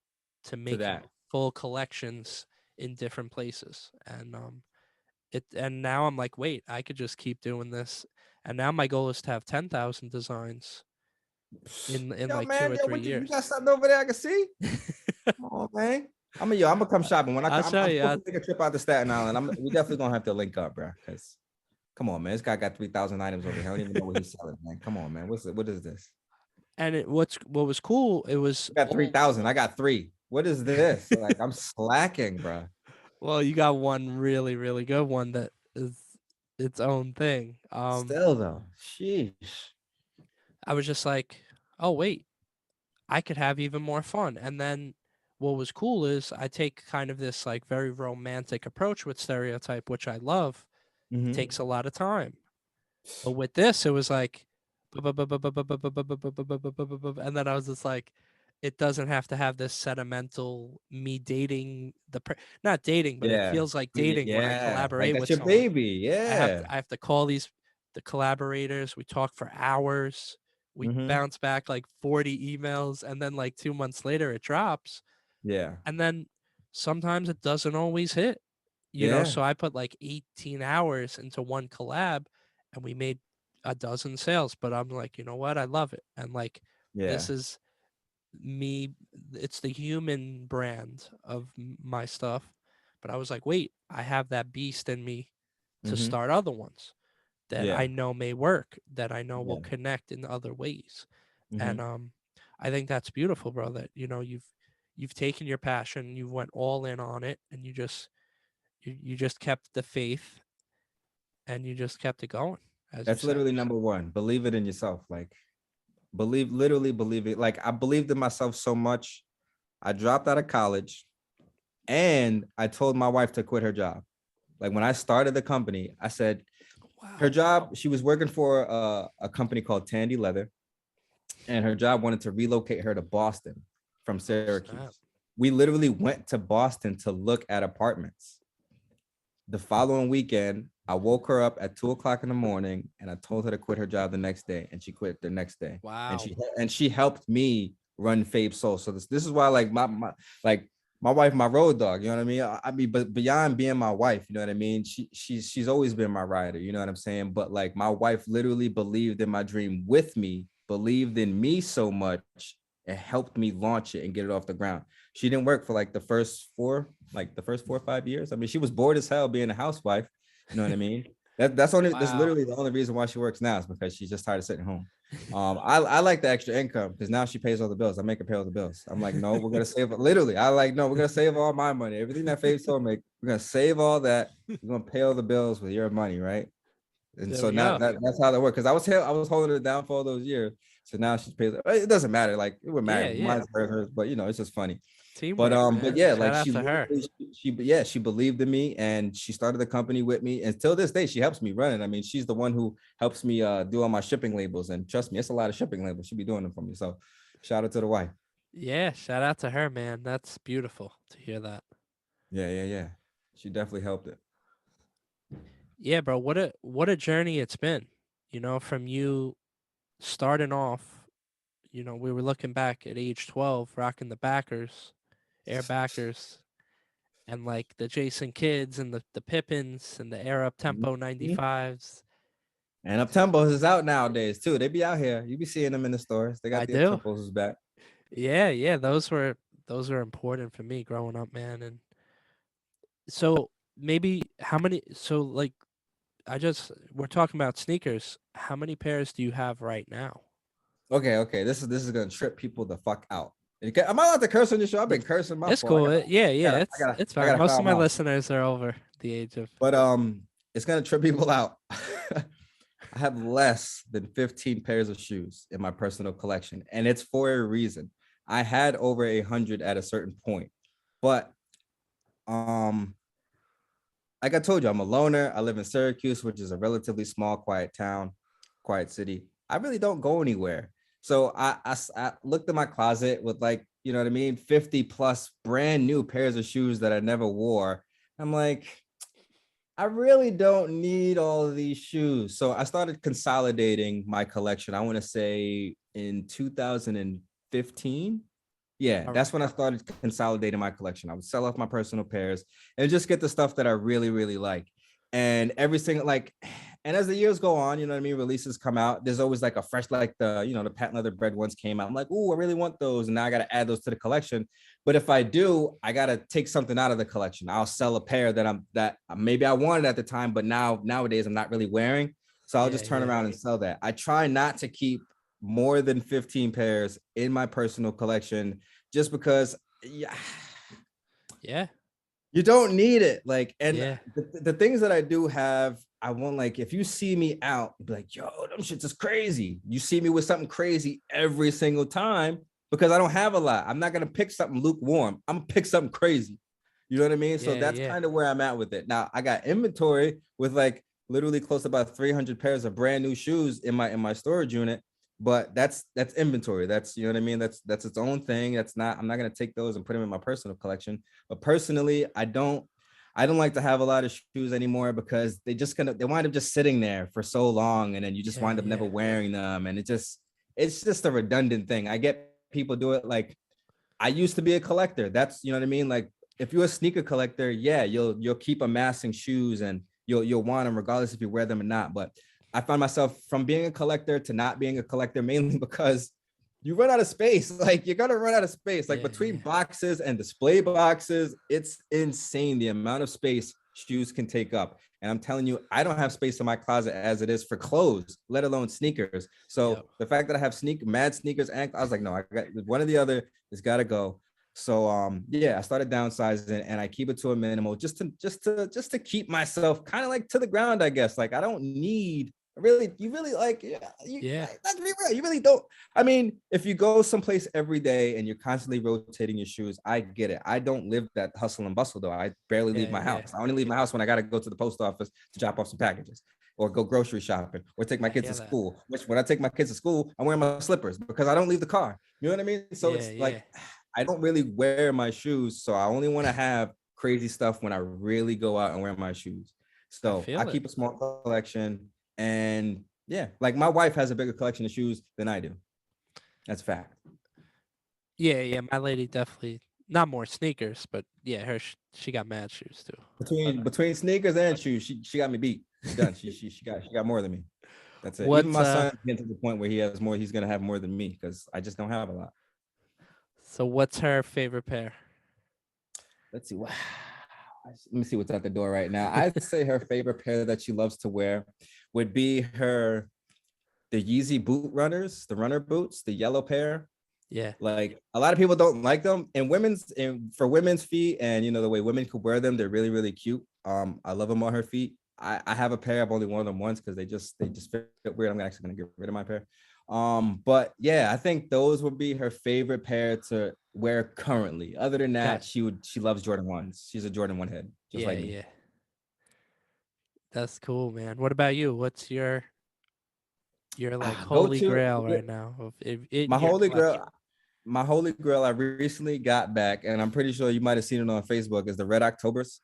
to To making that. full collections in different places. And now I'm like, wait, I could just keep doing this. And now my goal is to have 10,000 designs in Yo, like two man, or yo, three what you got years. something over there I can see? Come on, man. I'm gonna come shopping when I'll show I'm you. supposed to take a trip out to Staten Island. We definitely gonna have to link up, bro. Cause come on, man, this guy got 3,000 items over here. I don't even know what he's selling, man. Come on, man. What is this? And what was cool, it was You got all 3,000. I got three. What is this? Like I'm slacking, bro. well, you got one really, really good one that is its own thing. Still though, sheesh. I was just like, oh wait, I could have even more fun. And then what was cool is I take kind of this like very romantic approach with stereotype, which I love. takes a lot of time. But with this, it was like, and then I was just like, it doesn't have to have this sentimental me dating not dating, but it Yeah. feels like dating when I Yeah. Like collaborate that's with your someone. baby. Yeah. I have to call the collaborators. We talk for hours. We bounce back like 40 emails, and then like 2 months later it drops. Yeah. And then sometimes it doesn't always hit, Yeah. so I put like 18 hours into one collab and we made a dozen sales, but I'm like, you know what? I love it. And like, Yeah. this is me. It's the human brand of my stuff. But I was like, wait, I have that beast in me to start other ones that Yeah. I know may work, that I know will Yeah. connect in other ways. And I think that's beautiful, bro, that you've taken your passion, you went all in on it, and you just kept the faith, and you just kept it going, as you That's said. literally number one. Believe it in yourself. Like literally believe it. Like I believed in myself so much. I dropped out of college and I told my wife to quit her job. Like when I started the company, I said her Wow. job, she was working for a company called Tandy Leather, and her job wanted to relocate her to Boston from Oh, snap. Syracuse. We literally went to Boston to look at apartments. The following weekend, I woke her up at 2 o'clock in the morning and I told her to quit her job the next day, and she quit the next day. Wow. And she helped me run Fabe Soul. So this is why like my wife, my road dog, you know what I mean? I mean, but beyond being my wife, you know what I mean? She's always been my rider, you know what I'm saying? But like my wife literally believed in my dream with me, believed in me so much, and helped me launch it and get it off the ground. She didn't work for like the first 4 or 5 years. I mean, she was bored as hell being a housewife. You know what I mean? That's Wow. literally the only reason why she works now, is because she's just tired of sitting home. I like the extra income because now she pays all the bills. I make her pay all the bills. I'm like, no, we're gonna save. Literally, I like, no, we're gonna save all my money. Everything that Fabe Soul make, we're gonna save all that. We're gonna pay all the bills with your money, right? And There so we now go. that's how that works. Because I was holding it down for all those years. So now she pays. It doesn't matter. Like we're Yeah, married, yeah. mine's hers, but it's just funny. Teamwork, But man. yeah, Shout like out she to her. literally, she believed in me, and she started the company with me, and till this day she helps me run it. I mean, she's the one who helps me do all my shipping labels, and trust me, it's a lot of shipping labels. She'll be doing them for me. So shout out to the wife. Yeah, shout out to her, man. That's beautiful to hear that. Yeah. She definitely helped it. Yeah, bro, what a journey it's been. From you starting off, we were looking back at age 12, rocking the backers, air backers, and like the Jason Kidds and the Pippins and the Air Up Tempo Mhm. 95s. And up tempos is out nowadays too. They be out here. You be seeing them in the stores. They I got the up do. tempos back. Yeah, yeah, those were important for me growing up, man. And so maybe how many so like we're talking about sneakers. How many pairs do you have right now? Okay. This is gonna trip people the fuck out. Am I allowed to curse on your show? I've Yeah, been cursing. My it's fault. cool. Yeah, I yeah, gotta, I it's gotta, it's I fine. gotta Most foul of my mouth. listeners are over the age of But it's gonna trip people out. I have less than 15 pairs of shoes in my personal collection, and it's for a reason. I had over 100 at a certain point, but um, like I told you, I'm a loner. I live in Syracuse, which is a relatively small, quiet town, quiet city. I really don't go anywhere. So I looked in my closet with, like, you know what I mean, 50 plus brand new pairs of shoes that I never wore. I'm like, I really don't need all of these shoes. So I started consolidating my collection. I want to say in 2015. Yeah, all that's when I started consolidating my collection. I would sell off my personal pairs and just get the stuff that I really, really like. And every single, like, and as the years go on, you know what I mean, releases come out. There's always like a fresh, like the patent leather bread ones came out. I'm like, oh, I really want those. And now I got to add those to the collection. But if I do, I got to take something out of the collection. I'll sell a pair that maybe I wanted at the time, but nowadays I'm not really wearing. So I'll yeah, just turn yeah, around and sell that. I try not to keep more than 15 pairs in my personal collection, just because, yeah, yeah, you don't need it. Like, and yeah, the things that I do have, I want, like, if you see me out, be like, yo, them shits is crazy. You see me with something crazy every single time, because I don't have a lot. I'm not gonna pick something lukewarm. I'm gonna pick something crazy. You know what I mean? So yeah, that's yeah. kind of where I'm at with it. Now I got inventory with, like, literally close to about 300 pairs of brand new shoes in my storage unit. But that's inventory. That's, you know what I mean? That's its own thing. I'm not gonna take those and put them in my personal collection. But personally, I don't like to have a lot of shoes anymore because they wind up just sitting there for so long, and then you just wind up never wearing them. And it's just a redundant thing. I get people do it. Like, I used to be a collector. That's, you know what I mean? Like, if you're a sneaker collector, yeah, you'll keep amassing shoes and you'll want them regardless if you wear them or not. But I found myself from being a collector to not being a collector mainly because you run out of space. Like, you're gonna run out of space. Like, between boxes and display boxes, it's insane the amount of space shoes can take up. And I'm telling you, I don't have space in my closet as it is for clothes, let alone sneakers. So the fact that I have mad sneakers, and I was like, no, I got one or the other. It's got to go. So yeah, I started downsizing, and I keep it to a minimal just to keep myself kind of like to the ground, I guess. Like, I don't need you really like, let's be real, you really don't. I mean, if you go someplace every day and you're constantly rotating your shoes, I get it. I don't live that hustle and bustle though. I barely leave my house. I only leave my house when I got to go to the post office to drop off some packages, or go grocery shopping, or take my kids to school. Which, when I take my kids to school, I'm wearing my slippers because I don't leave the car. You know what I mean? So it's like, I don't really wear my shoes. So I only want to have crazy stuff when I really go out and wear my shoes. So I keep a small collection. And yeah, like, my wife has a bigger collection of shoes than I do. That's a fact. Yeah. My lady definitely not more sneakers, but yeah, she got mad shoes too. Between sneakers and shoes, she got me beat. She's done. She got more than me. That's it. Even my son getting to the point where he has more. He's gonna have more than me because I just don't have a lot. So what's her favorite pair? Let's see. Wow. Let me see what's at the door right now. I'd say her favorite pair that she loves to wear would be the Yeezy boot runners, the runner boots, the yellow pair. Yeah. Like, a lot of people don't like them. And for women's feet, and you know, the way women could wear them, they're really, really cute. I love them on her feet. I have a pair. I've only worn them once because they just fit weird. I'm actually gonna get rid of my pair. But yeah, I think those would be her favorite pair to wear currently. Other than that, she loves Jordan 1s. She's a Jordan 1 head, just like me. Yeah. That's cool, man. What about you? What's your like holy grail right now? My holy grail, I recently got back, and I'm pretty sure you might have seen it on Facebook, is the Red Octobers.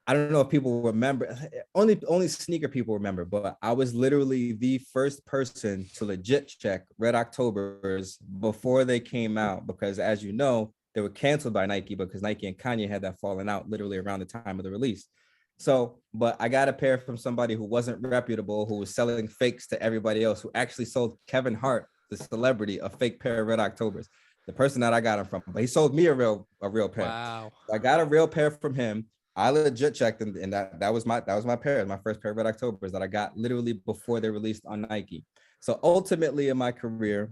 I don't know if people remember. Only sneaker people remember, but I was literally the first person to legit check Red Octobers before they came out, because, as you know, they were canceled by Nike because Nike and Kanye had that falling out literally around the time of the release. So, but I got a pair from somebody who wasn't reputable, who was selling fakes to everybody else, who actually sold Kevin Hart, the celebrity, a fake pair of Red Octobers. The person that I got them from, but he sold me a real pair. Wow. So I got a real pair from him. I legit checked, and that was my pair, my first pair of Red Octobers that I got literally before they released on Nike. So ultimately in my career,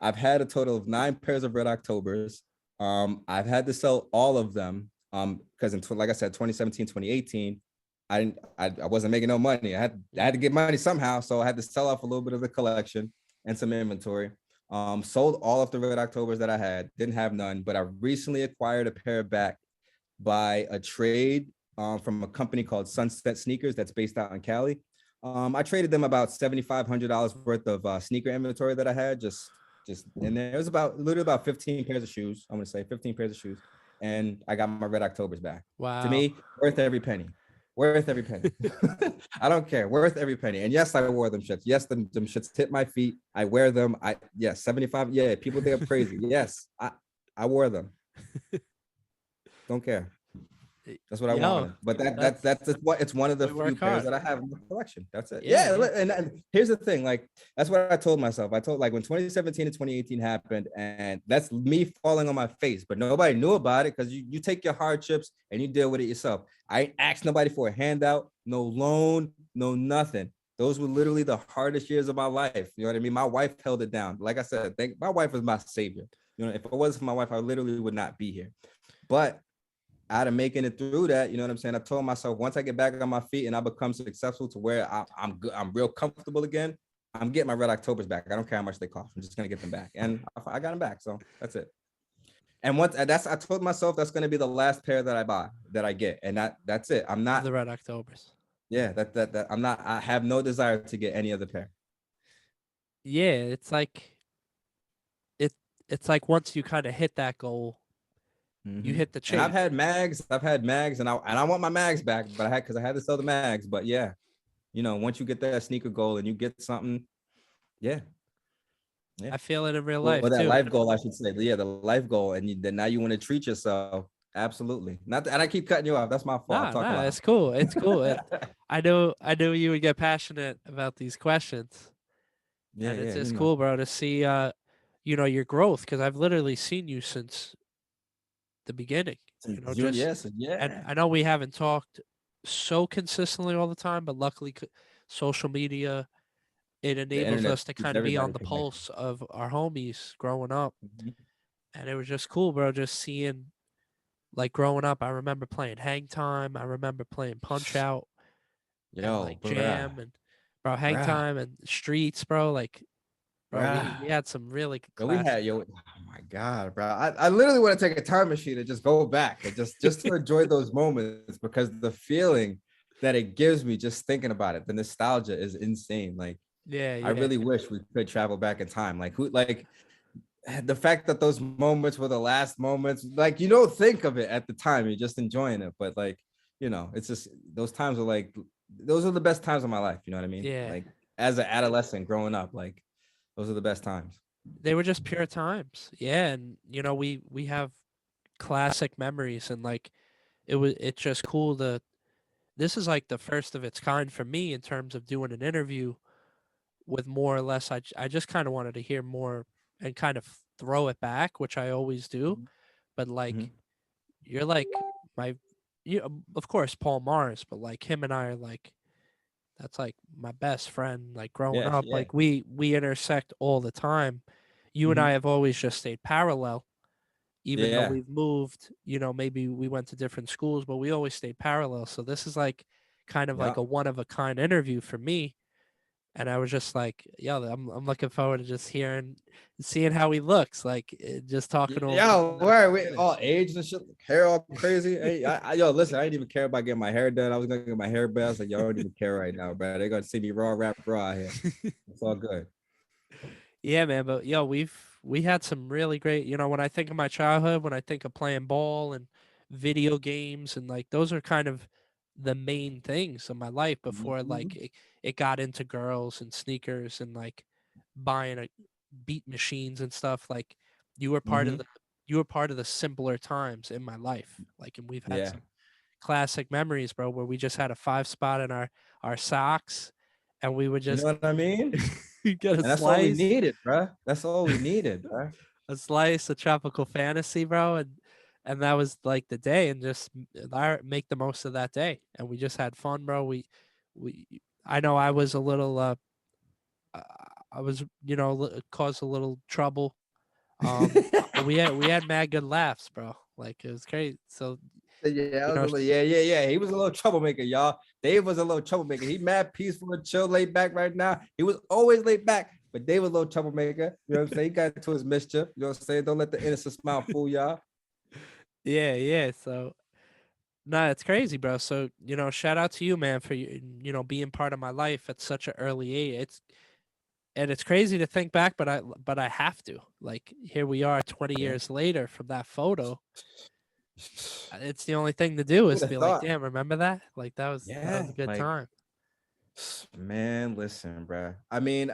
I've had a total of 9 pairs of Red Octobers. I've had to sell all of them because like I said, 2017, 2018, I wasn't making no money. I had to get money somehow, so I had to sell off a little bit of the collection and some inventory. Sold all of the Red Octobers that I had, didn't have none, but I recently acquired a pair back by a trade from a company called Sunset Sneakers that's based out in Cali. I traded them about $7,500 worth of sneaker inventory that I had just in there. It was literally about 15 pairs of shoes. I'm gonna say 15 pairs of shoes, and I got my Red Octobers back. Wow. To me, worth every penny. Worth every penny. I don't care. Worth every penny. And yes, I wore them shits. Yes, them shits hit my feet. I wear them. 75. Yeah, people think I'm crazy. Yes, I wore them. Don't care. That's what I wanted. But it's one of the few pairs that I have in the collection. That's it. Yeah. And here's the thing. Like, that's what I told myself. I told, like, when 2017 and 2018 happened, and that's me falling on my face, but nobody knew about it because you take your hardships and you deal with it yourself. I ain't asked nobody for a handout, no loan, no nothing. Those were literally the hardest years of my life. You know what I mean? My wife held it down. Like I said, my wife was my savior. You know, if it wasn't for my wife, I literally would not be here. But out of making it through that, you know what I'm saying? I told myself, once I get back on my feet and I become successful to where I'm good, I'm real comfortable again, I'm getting my Red Octobers back. I don't care how much they cost. I'm just gonna get them back, and I got them back. So that's it. And I told myself that's gonna be the last pair that I get, and that's it. I'm not the Red Octobers. Yeah, that I have no desire to get any other pair. Yeah, it it's like once you kind of hit that goal, you hit the And chase. I've had mags, and I want my mags back, but I had to sell the mags. But yeah, once you get that sneaker goal and you get something, yeah, yeah. I feel it in real Or life that too. life goal, I should say. Yeah, the life goal, and then now you want to treat yourself. Absolutely. Not that, and I keep cutting you off. That's my fault. I Nah, talk a nah, lot. it's cool. It's cool. I knew you would get passionate about these questions, Yeah, and it's yeah, just cool, bro, to see your growth because I've literally seen you since the beginning. since June, Just yes, and yeah. I know we haven't talked so consistently all the time, but luckily, social media it The enables internet us to keeps kind of be on everybody the connected. pulse of our homies growing up, Mhm. and it was just cool, bro. Just seeing like growing up, I remember playing Hang Time. I remember playing Punch Out and Yo, like Jam and bro Hang bruh, Time and Streets, bro. Like, bro, we bruh. had some really Yo, we classic. had yo. Oh my god, bro! I literally want to take a time machine and just go back and just to enjoy those moments because the feeling that it gives me just thinking about it, the nostalgia is insane. Like Yeah, I yeah, really wish we could travel back in time. Like the fact that those moments were the last moments, like you don't think of it at the time, you're just enjoying it. But like, it's just those times are like those are the best times of my life. You know what I mean? yeah. Like as an adolescent growing up, like those are the best times. They were just pure times. Yeah, and we have classic memories, and like it's just cool to. This is like the first of its kind for me in terms of doing an interview with more or less. I just kind of wanted to hear more and kind of throw it back, which I always do. But like Mhm. you're like my, of course Paul Mars, but like him and I are like that's like my best friend. Like growing Yeah, up, yeah. like we intersect all the time. You and I Mhm. have always just stayed parallel, even though Yeah. we've moved. Maybe we went to different schools, but we always stayed parallel. So this is like kind of like Yeah. a one of a kind interview for me. And I was just like, yo, I'm looking forward to just seeing how he looks, like just talking to him. Yo, where we all aged and shit, hair all crazy. Hey, yo, listen, I didn't even care about getting my hair done. I was gonna get my hair best. Like, yo, I don't even care right now, bro. They're gonna see me rap raw out here. It's all good. Yeah, man. But yo, we had some really great. When I think of my childhood, when I think of playing ball and video games, and like those are kind of the main things of my life before like Mhm. it got into girls and sneakers and like buying a beat machines and stuff. Like you were part of Mhm. the you were part of the simpler times in my life. Like, and we've had Yeah. some classic memories, bro, where we just had a 5 spot in our socks, and we would You know just what I mean? get a And that's all we slice needed, bro. That's all we needed, bro. a slice of tropical fantasy, bro, and that was like the day, and just make the most of that day, and we just had fun, bro. We I know I was a little uh, I was caused a little trouble, but we had mad good laughs, bro. Like it was great. So Yeah, I you was know, a little, yeah. He was a little troublemaker, y'all. Dave was a little troublemaker. He mad peaceful and chill, laid back right now. He was always laid back, but Dave was a little troublemaker. You know what I'm saying? He got into his mischief. You know what I'm saying? Don't let the innocent smile fool y'all. yeah. So nah, it's crazy, bro. So shout out to you, man, for being part of my life at such an early age. It's crazy to think back, but I have to. Like here we are 20 Yeah. years later from that photo. It's the only thing to do Who is would to have be like, thought? damn, remember that? Like that was Yeah, a good like time. man, listen, bro. I mean,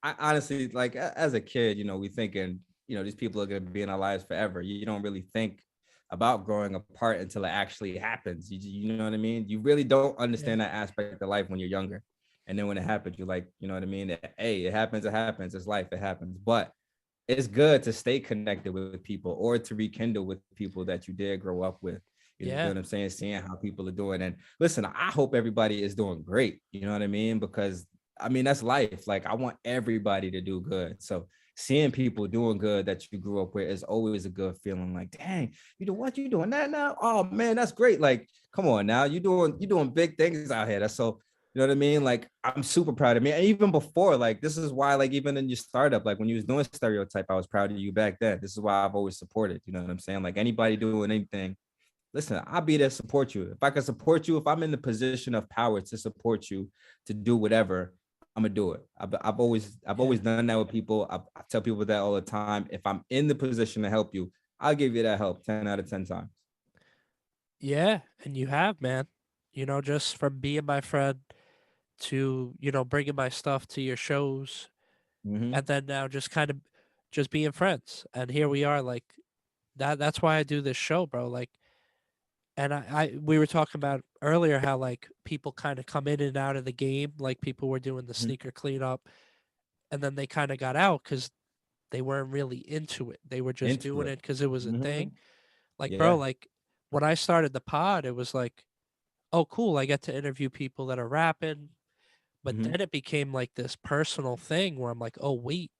I honestly like as a kid, we thinking, these people are gonna be in our lives forever. You don't really think about growing apart until it actually happens. You know what I mean? You really don't Yeah. understand that aspect of life when you're younger. And then when it happens, you're like, you know what I mean? Hey, it happens, it happens, it's life, it happens. But it's good to stay connected with people or to rekindle with people that you did grow up with. You know Yeah. what I'm saying? Seeing how people are doing. And listen, I hope everybody is doing great. You know what I mean? Because I mean, that's life. Like I want everybody to do good. So seeing people doing good that you grew up with is always a good feeling. Like, dang, what you doing that now? Oh man, that's great. Like, come on now. You doing big things out here. That's so you know what I mean? Like I'm super proud of me. And even before, like this is why, like even in your startup, like when you was doing Stereotype, I was proud of you back then. This is why I've always supported. You know what I'm saying? Like anybody doing anything, listen, I'll be there to support you. If I can support you, if I'm in the position of power to support you to do whatever, I'm gonna do it. I've always done that with people. I tell people that all the time. If I'm in the position to help you, I'll give you that help 10 out of 10 times. Yeah, and you have, man. Just from being my friend to, bringing my stuff to your shows, Mm-hmm. and then now just kind of just being friends. And here we are, like that's why I do this show, bro. Like, and we were talking about earlier how like people kind of come in and out of the game, like people were doing the Mm-hmm. sneaker cleanup, and then they kind of got out because they weren't really into it. They were just Into doing it. it because it was a Mm-hmm. thing. Like, bro, Yeah. like when I started the pod, it was like, oh, cool, I get to interview people that are rapping. But Mm-hmm. then it became like this personal thing where I'm like, oh, wait,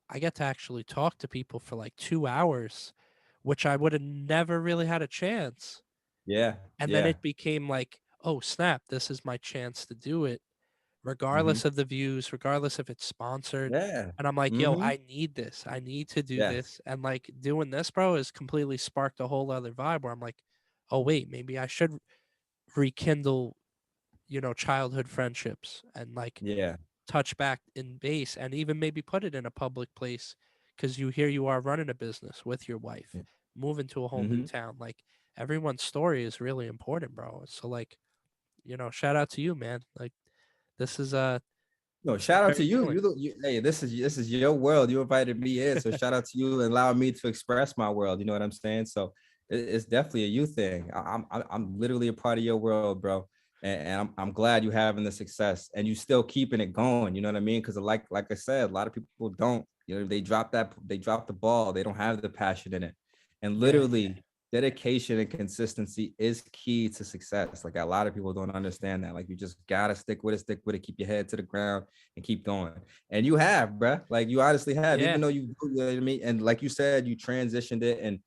I get to actually talk to people for like 2 hours, which I would have never really had a chance. Yeah. And then Yeah. it became like, oh, snap, this is my chance to do it, Mm-hmm. regardless of the views, regardless if it's sponsored. Yeah. And I'm like, yo, Mm-hmm. I need this. I need to do Yes. this. And like doing this, bro, has completely sparked a whole other vibe where I'm like, oh, wait, maybe I should rekindle, childhood friendships and like Yeah. touch back in base and even maybe put it in a public place because you are running a business with your wife, moving to a whole new Mm-hmm. town. Like everyone's story is really important, bro. So like, shout out to you, man. Like this is No, this is shout out to very you. healing. Hey, this is your world. You invited me in, so shout out to you and allowing me to express my world. You know what I'm saying? So it's definitely a you thing. I'm literally a part of your world, bro. And I'm glad you having the success and you still keeping it going. You know what I mean? Because like I said, a lot of people don't. They drop the ball. They don't have the passion in it. And Yeah, yeah. literally, dedication and consistency is key to success. Like a lot of people don't understand that. Like you just gotta stick with it, keep your head to the ground and keep going. And you have, bruh. Like you honestly have, Yeah. even though you know what I mean. And like you said, you transitioned it and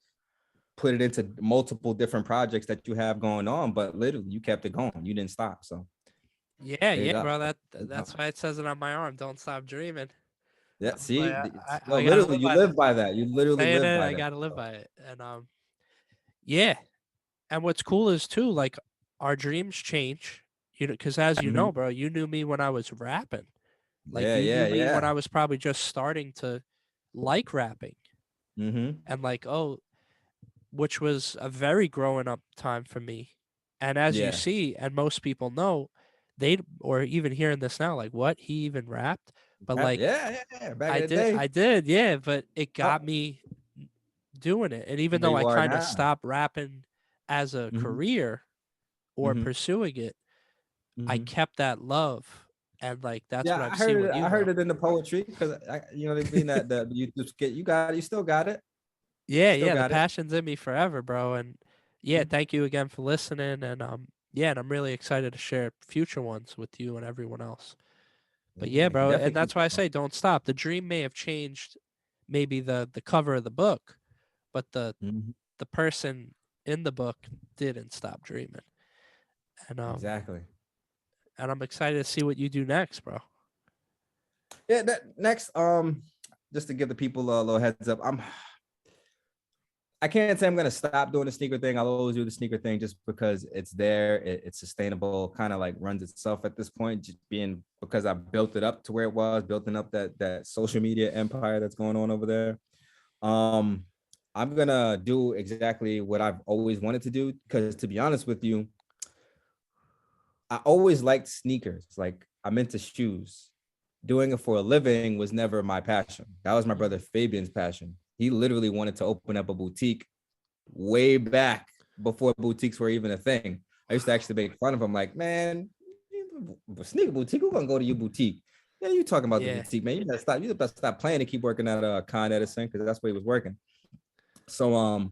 put it into multiple different projects that you have going on, but literally you kept it going. You didn't stop. So Yeah, big yeah, up. bro. Big That's up. why it says it on my arm. Don't stop dreaming. Yeah, I'm like, see, I well, gotta literally, live you by that. live by that. You literally Saying live it, by I that. gotta live So, by it. And yeah. And what's cool is too, like our dreams change. Because as you mhm. know, bro, you knew me when I was rapping. Like Yeah, you yeah, knew me when yeah. I was probably just starting to like rapping Mm-hmm. and like, oh, which was a very growing up time for me. And as you Yeah. see, and most people know, they or even hearing this now, like what he even rapped, but Yeah, like yeah, yeah. Back in the day. I did, yeah, but it got Yep. me doing it. And even Where though I you are kind of now. stopped rapping as a Mm-hmm. career or Mm-hmm. pursuing it, I Mm-hmm. kept that love. And like that's what Yeah, I've I seen heard with it. you, I heard bro. it in the poetry because you know what I mean. That you just get, you still got it. Yeah, Still yeah, the got it. passion's in me forever, bro. And yeah, Mhm. thank you again for listening. And yeah, and I'm really excited to share future ones with you and everyone else. But yeah, Yeah, you bro, and definitely that's keep why I going. say don't stop. The dream may have changed, maybe the cover of the book, but Mhm. the person in the book didn't stop dreaming. And Exactly. and I'm excited to see what you do next, bro. Yeah. That next, just to give the people a little heads up, I can't say I'm gonna stop doing the sneaker thing. I'll always do the sneaker thing just because it's there, it's sustainable, kind of like runs itself at this point, just being because I built it up to where it was, building up that social media empire that's going on over there. Um, I'm gonna do exactly what I've always wanted to do because to be honest with you, I always liked sneakers. Like I'm into shoes. Doing it for a living was never my passion. That was my brother Mhm. Fabian's passion. He literally wanted to open up a boutique way back before boutiques were even a thing. I used to actually make fun of him, like, man, sneaker boutique, who's gonna go to your boutique? Yeah, you talking about the Yeah, boutique, man. You better stop. You better stop playing and keep working at Con Edison because that's where he was working. So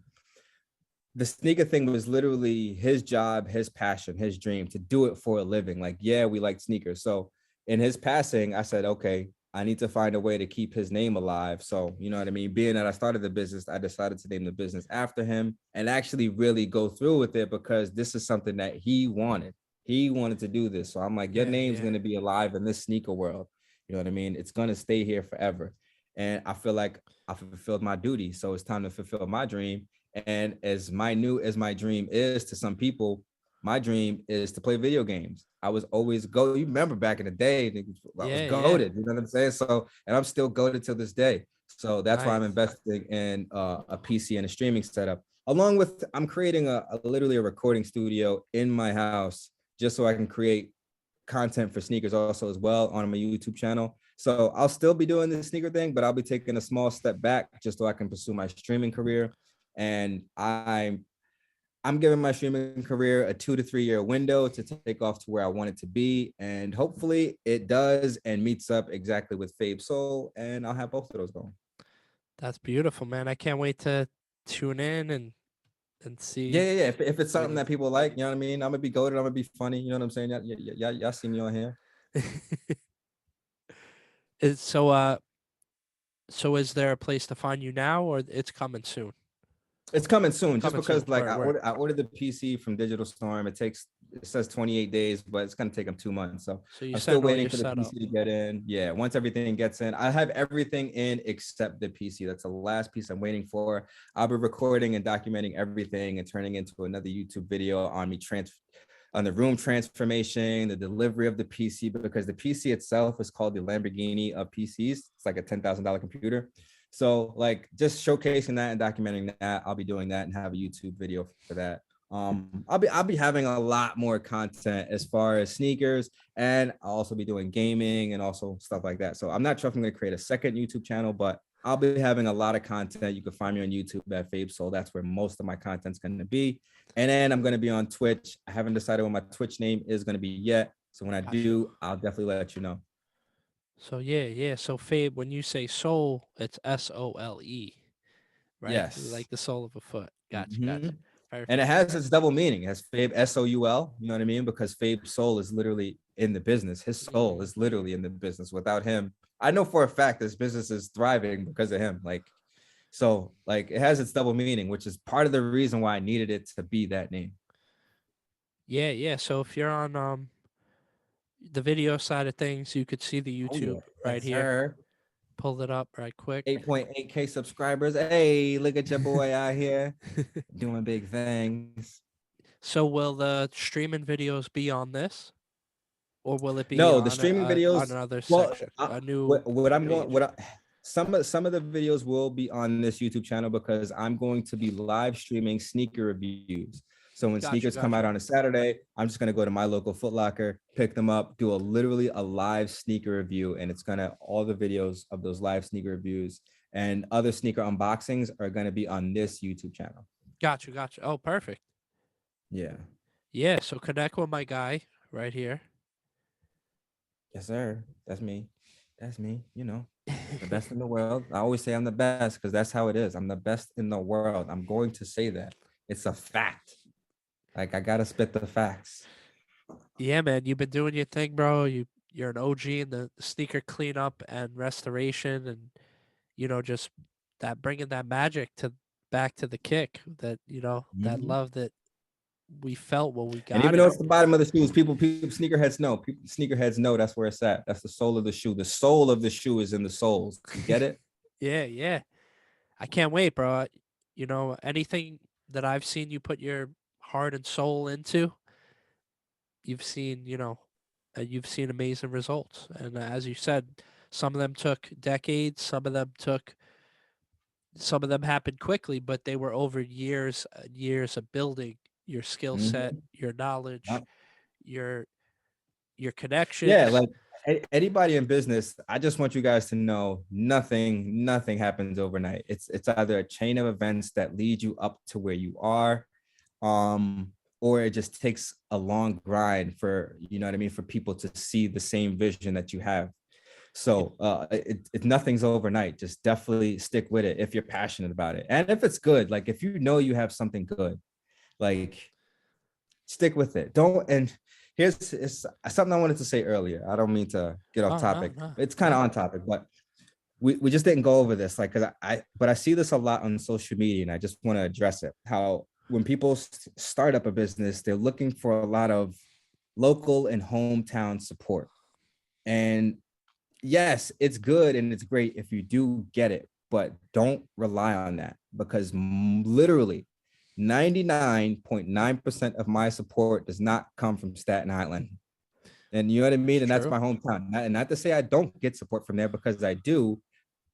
the sneaker thing was literally his job, his passion, his dream to do it for a living. Like, yeah, we like sneakers. So in his passing, I said, okay, I need to find a way to keep his name alive. So, you know what I mean? Being that I started the business, I decided to name the business after him and actually really go through with it because this is something that he wanted. He wanted to do this. So I'm like, your yeah, name's yeah. going to be alive in this sneaker world. You know what I mean? It's going to stay here forever. And I feel like I fulfilled my duty. So it's time to fulfill my dream And as minute as my dream is to some people, my dream is to play video games. I was always you remember back in the day, I was Yeah, yeah. goated, you know what I'm saying? So, and I'm still goated till this day. So that's why I'm Nice. investing in a PC and a streaming setup. Along with, I'm creating literally a recording studio in my house just so I can create content for sneakers also as well on my YouTube channel. So I'll still be doing the sneaker thing, but I'll be taking a small step back just so I can pursue my streaming career. And I'm giving my streaming career a 2 to 3 year window to take off to where I want it to be. And hopefully it does and meets up exactly with Fabe Soul. And I'll have both of those going. That's beautiful, man. I can't wait to tune in and Yeah, see yeah, yeah. If it's what something you that people like, you know what I mean? I'm gonna be goated. I'm gonna be funny. You know what I'm saying? Y'all see me on here. So so is there a place to find you now, or it's coming soon? It's coming soon, just Coming soon. because like Word, word. I ordered the PC from Digital Storm. It says 28 days, but it's gonna take them 2 months. So So you I'm still send all waiting your for the setup. PC to get in. Yeah, once everything gets in, I have everything in except the PC. That's the last piece I'm waiting for. I'll be recording and documenting everything and turning into another YouTube video on me on the room transformation, the delivery of the PC, because the PC itself is called the Lamborghini of PCs. It's like a $10,000 computer. So like just showcasing that and documenting that, I'll be doing that and have a YouTube video for that. I'll be having a lot more content as far as sneakers, and I'll also be doing gaming and also stuff like that. So I'm not sure if I'm going to create a second YouTube channel, but I'll be having a lot of content. You can find me on YouTube at Fabe Soul. That's where most of my content's going to be. And then I'm going to be on Twitch. I haven't decided what my Twitch name is going to be yet. So when I do, I'll definitely let you know. So yeah. So Fabe, when you say soul, it's SOLE, right? Yes. Like the sole of a foot. Gotcha, Mm-hmm. gotcha. And it Perfect. has its double meaning. It has Fabe SOUL, you know what I mean? Because Fabe's soul is literally in the business. His soul is literally in the business. Without him, I know for a fact this business is thriving because of him. Like it has its double meaning, which is part of the reason why I needed it to be that name. Yeah. So if you're on the video side of things, you could see the Oh yeah, YouTube right yes, here. sir. Pull it up right quick. 8.8K subscribers. Hey, look at your boy out here doing big things. So will the streaming videos be on this, or will it be No, the on streaming on videos. another Well, section, a new what I'm going, page? some of the videos will be on this YouTube channel because I'm going to be live streaming sneaker reviews. So when Gotcha, sneakers come out gotcha. on a Saturday, I'm just gonna go to my local Foot Locker, pick them up, do literally a live sneaker review, and it's gonna all the videos of those live sneaker reviews and other sneaker unboxings are gonna be on this YouTube channel. Gotcha. Oh, perfect. Yeah. Yeah. So connect with my guy right here. Yes, sir. That's me. That's me. You know, the best in the world. I always say I'm the best because that's how it is. I'm the best in the world. I'm going to say that. It's a fact. Like I gotta spit the facts. Yeah, man, you've been doing your thing, bro. You're an OG in the sneaker cleanup and restoration, and just that bringing that magic to back to the kick. That that Mhm. love that we felt when we And got even though it. it's the bottom of the shoes, people sneakerheads know. People sneakerheads know that's where it's at. That's the sole of the shoe. The soul of the shoe is in the soles. You get it? Yeah. I can't wait, bro. Anything that I've seen you put your heart and soul into, you've seen, you've seen amazing results. And as you said, some of them took decades, some of them happened quickly, but they were over years and years of building your skill set, Mhm. your knowledge, Yep. your Yeah, connections. like anybody in business, I just want you guys to know nothing happens overnight. It's either a chain of events that lead you up to where you are, or it just takes a long grind for, you know what I mean, for people to see the same vision that you have. Yeah, So nothing's overnight. Just definitely stick with it if you're passionate about it. And if it's good, like if you know you have something good, like stick with it. Don't and here's it's something I wanted to say earlier. I don't mean to get off oh no, topic. no, It's kind of no. on topic, but we just didn't go over this. Like, cause but I see this a lot on social media, and I just want to address it. How when people start up a business, they're looking for a lot of local and hometown support. And yes, it's good and it's great if you do get it. but don't rely on that because literally 99.9% of my support does not come from Staten Island. And you know what I mean? It's And that's true. my hometown. Not to say I don't get support from there because I do,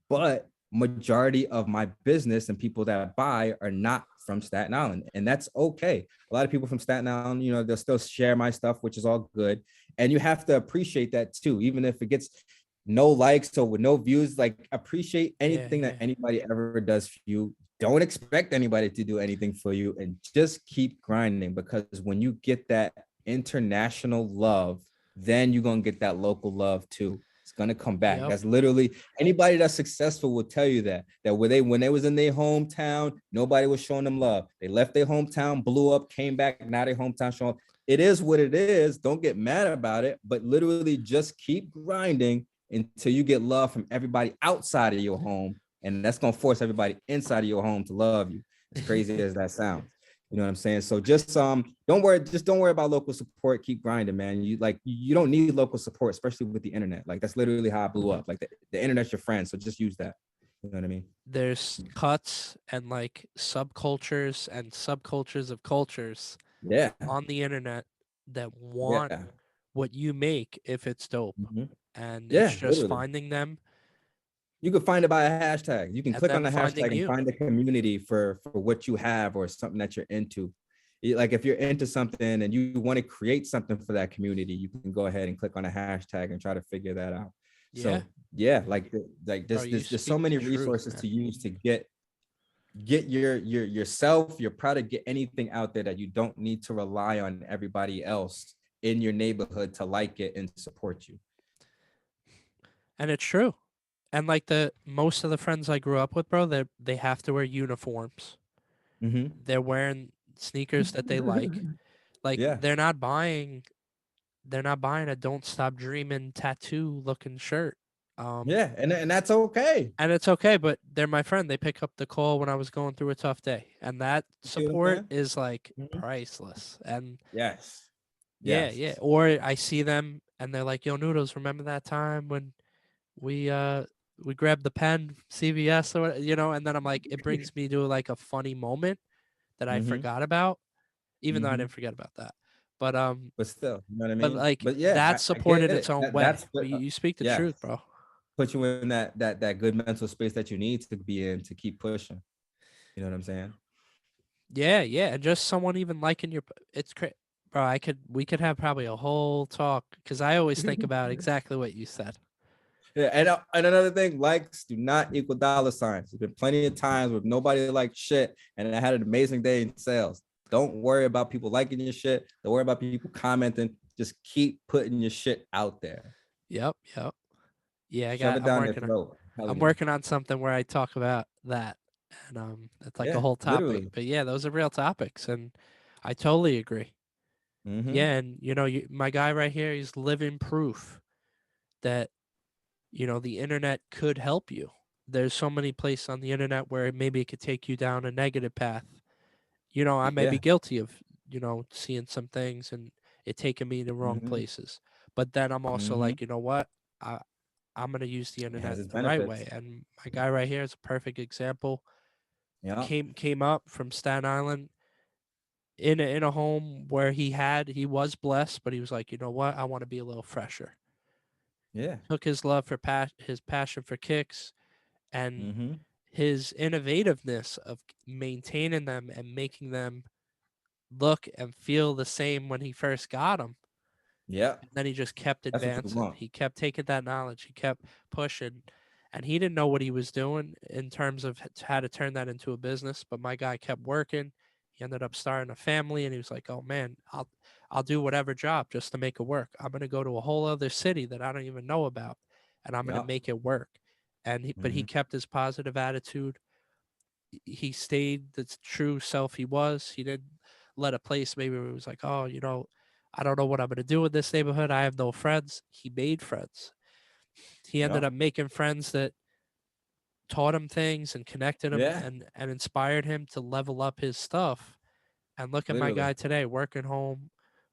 but majority of my business and people that buy are not from Staten Island. And that's okay. A lot of people from Staten Island, you know, they'll still share my stuff, which is all good. And you have to appreciate that too, even if it gets no likes or with no views, like appreciate Yeah, anything that yeah. anybody ever does for you. Don't expect anybody to do anything for you and just keep grinding because when you get that international love, then you're going to get that local love too. It's going to come back. Yep. That's literally anybody that's successful will tell you that when they was in their hometown, nobody was showing them love. They left their hometown, blew up, came back, now their hometown showing up. It is what it is. Don't get mad about it, but literally just keep grinding until you get love from everybody outside of your home. And that's going to force everybody inside of your home to love you. As crazy as that sounds. You know what I'm saying? So just don't worry about local support. Keep grinding, man. You don't need local support, especially with the internet. Like that's literally how I blew up. Like the internet's your friend, so just use that. You know what I mean? There's cuts and like subcultures and subcultures of cultures Yeah, on the internet that want yeah, what you make if it's dope. mhm. And it's Yeah. just Literally, finding them you can find it by a hashtag. You can and click on them the finding hashtag and you. find a community for what you have or something that you're into. Like if you're into something and you want to create something for that community, you can go ahead and click on a hashtag and try to figure that out. Yeah. So yeah, like Bro, you there's so speak the many truth, resources man. to use to get yourself, your product, get anything out there that you don't need to rely on everybody else in your neighborhood to like it and support you. And it's true. And like the most of the friends I grew up with, bro, they have to wear uniforms. Mm-hmm. They're wearing sneakers that they like. Like Yeah. they're not buying a "Don't Stop Dreaming" tattoo looking shirt. Um, Yeah, and that's okay. and it's okay, but they're my friend. They pick up the call when I was going through a tough day, and that You see what I'm support saying? is like Mhm. priceless. And Yes. yeah, Yes. yeah. Or I see them and they're like, "Yo, Noodles, remember that time when we uh we grabbed the pen CVS or and then I'm like, it brings me to like a funny moment that I Mm-hmm. forgot about, even though I Mm-hmm. didn't forget about that. But But still, you know what I but mean? like But yeah, that I support get in its it. own way. That's But what you speak the yes. truth, bro. Put you in that good mental space that you need to be in to keep pushing. You know what I'm saying? Yeah, yeah, and just someone even liking your it's crazy. Bro, we could have probably a whole talk because I always think about exactly what you said. Yeah, and another thing, likes do not equal dollar signs. There's been plenty of times where nobody liked shit, and I had an amazing day in sales. Don't worry about people liking your shit. Don't worry about people commenting. Just keep putting your shit out there. Yep, yep. Yeah, Shove it down their throat. I'm I'm telling you. working on something where I talk about that, and it's like a Yeah, whole topic. literally. But yeah, those are real topics, and I totally agree. Mm-hmm. Yeah, and my guy right here, he's living proof that the internet could help you. There's so many places on the internet where maybe it could take you down a negative path. I may be Yeah. guilty of seeing some things and it taking me to wrong Mm-hmm. places. But then I'm also Mm-hmm. like, you know what? I I'm gonna use the It has internet its the right way. benefits. And my guy right here is a perfect example. Yeah. Came up from Staten Island in a home where he was blessed, but he was like, you know what? I want to be a little fresher. Yeah. Took his love for his passion for kicks and Mm-hmm. his innovativeness of maintaining them and making them look and feel the same when he first got them. Yeah. And then he just kept That's what you advancing. want. He kept taking that knowledge. He kept pushing. And he didn't know what he was doing in terms of how to turn that into a business. But my guy kept working. He ended up starting a family, and he was like, "Oh man, I'll do whatever job just to make it work. I'm gonna go to a whole other city that I don't even know about, and I'm gonna Yeah. make it work." But he Mm-hmm. kept his positive attitude. He stayed the true self he was. He didn't let a place maybe where it was like, "Oh, I don't know what I'm gonna do in this neighborhood. I have no friends." He made friends. He ended Yeah. up making friends that taught him things and connected him Yeah. and inspired him to level up his stuff. And look at my Literally. guy today, working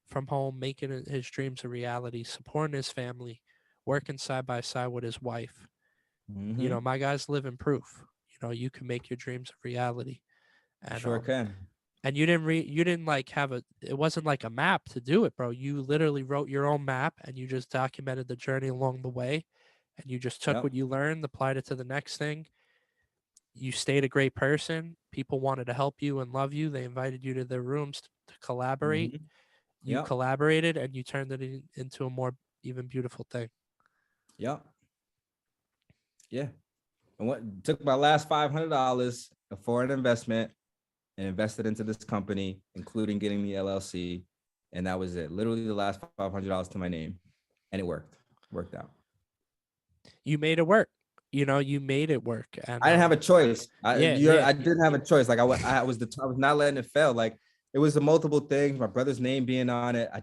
from home, making his dreams a reality, supporting his family, working side by side with his wife. You know, Mm-hmm. my guys live in proof. You know, you can make your dreams a reality. And Sure can. you didn't you didn't like have a, it wasn't like a map to do it, bro. You literally wrote your own map and you just documented the journey along the way, and you just took Yep. what you learned, applied it to the next thing. You stayed a great person. People wanted to help you and love you. They invited you to their rooms to collaborate. Mm-hmm. You Yep. collaborated and you turned it into a more even beautiful thing. Yep. Yeah. And what took my last $500 for an investment and invested into this company, including getting the LLC. And that was it. Literally the last $500 to my name. And it worked. Worked out. You made it work. You know, you made it work. And I didn't have a choice. yeah, yeah, I didn't have a choice. Like I was not letting it fail. Like it was the multiple things. My brother's name being on it. I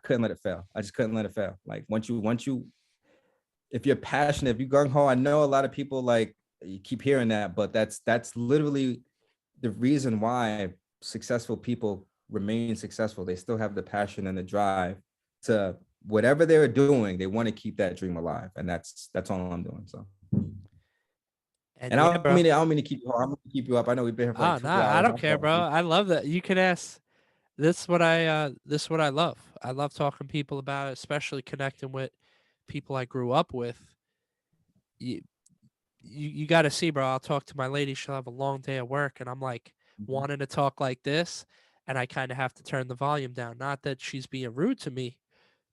couldn't let it fail. I just couldn't let it fail. Like once you, if you're passionate, if you gung ho, I know a lot of people like you keep hearing that, but that's literally the reason why successful people remain successful. They still have the passion and the drive to whatever they're doing. They want to keep that dream alive, and that's all I'm doing. So. and And yeah, bro. I don't mean to keep you. I'm gonna keep you up. I know we've been here for like Oh, two nah, I hours. don't I'm care, bro. sorry. I love that. You can ask. This is what I love. I love talking to people about it, especially connecting with people I grew up with. You you got to see, bro. I'll talk to my lady. She'll have a long day at work, and I'm like Mhm. wanting to talk like this, and I kind of have to turn the volume down. Not that she's being rude to me,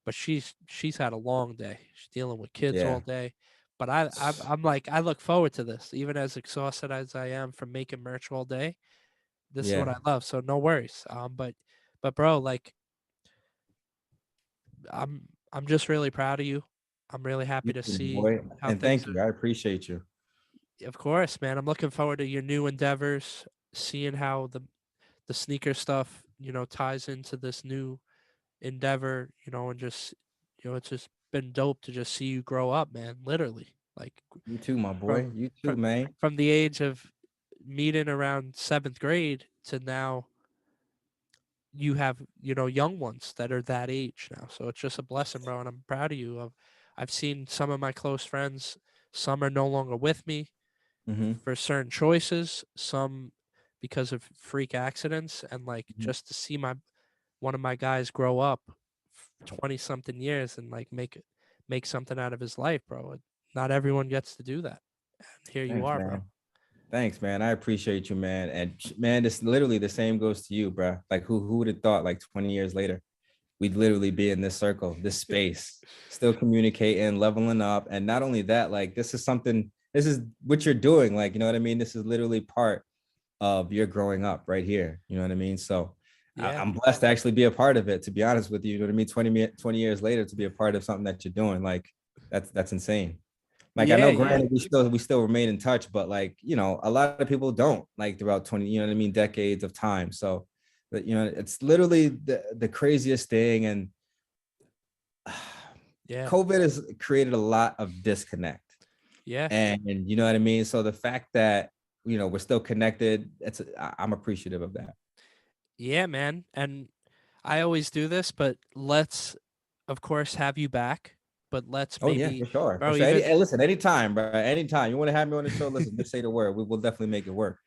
but she's had a long day. She's dealing with kids all Yeah. day. But I'm like, I look forward to this, even as exhausted as I am from making merch all day. This is what Yeah. I love. So no worries. But bro, like I'm just really proud of you. I'm really happy You to too, see boy. how And things thank are. you. I appreciate you. Of course, man. I'm looking forward to your new endeavors, seeing how the sneaker stuff, you know, ties into this new endeavor, you know, and just, you know, it's just been dope to just see you grow up, man. Literally, like You too, my boy. from You too, from man. from the age of meeting around seventh grade to now, you have, you know, young ones that are that age now. So it's just a blessing, bro, and I'm proud of you. I've seen some of my close friends. Some are no longer with me Mm-hmm. for certain choices. Some because of freak accidents, and like Mm-hmm. just to see my one of my guys grow up 20 something years and like make something out of his life, bro. Not everyone gets to do that. And here you Thanks, are, bro. man. Thanks, man. I appreciate you, man. And man, this literally the same goes to you, bro. Like who would have thought like 20 years later, we'd literally be in this circle, this space, still communicating, leveling up. And not only that, like this is what you're doing. Like, you know what I mean? This is literally part of your growing up right here. You know what I mean? So Yeah. I'm blessed to actually be a part of it, to be honest with you. You know what I mean? 20 years later to be a part of something that you're doing. Like that's insane. Like I Yeah, know yeah. granted we still remain in touch, but like, you know, a lot of people don't like throughout 20, you know what I mean, decades of time. So but you know, it's literally the craziest thing. And Yeah. COVID has created a lot of disconnect. Yeah. And you know what I mean? So the fact that you know we're still connected, I'm appreciative of that. Yeah, man. And I always do this, but let's of course have you back. But let's Oh yeah, maybe, for bro, sure. even Listen, anytime, bro. Anytime you want to have me on the show, listen, just say the word. We will definitely make it work.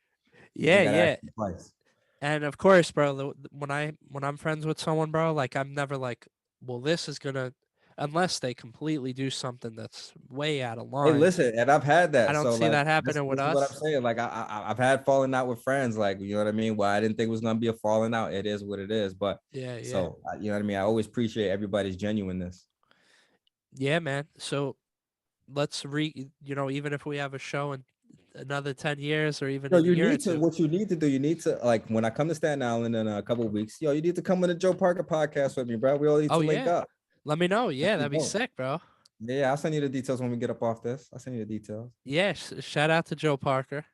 You yeah, got to ask yeah. me twice. And of course, bro, when I'm friends with someone, bro, like I'm never like, well, this is gonna, unless they completely do something that's way out of Hey, line. listen, and I've had I that. don't So see like that happening with this is what I'm us. saying. Like I've had falling out with friends. Like you know what I mean. Why I didn't think it was gonna be a falling out. It is what it is. But Yeah, yeah, so you know what I mean. I always appreciate everybody's genuineness. yeah, man. So let's you know, even if we have a show in another 10 years or even No, in a you year or need to. two. What you need to do, you need to like when I come to Staten Island in a couple of weeks. Yo, you need to come on the Joe Parker podcast with me, bro. We all need Oh to link yeah, up. let me know. Yeah, We that'd be don't. sick, bro. Yeah, I'll send you the details when we get up off this. I'll send you the details. Yeah, shout out to Joe Parker.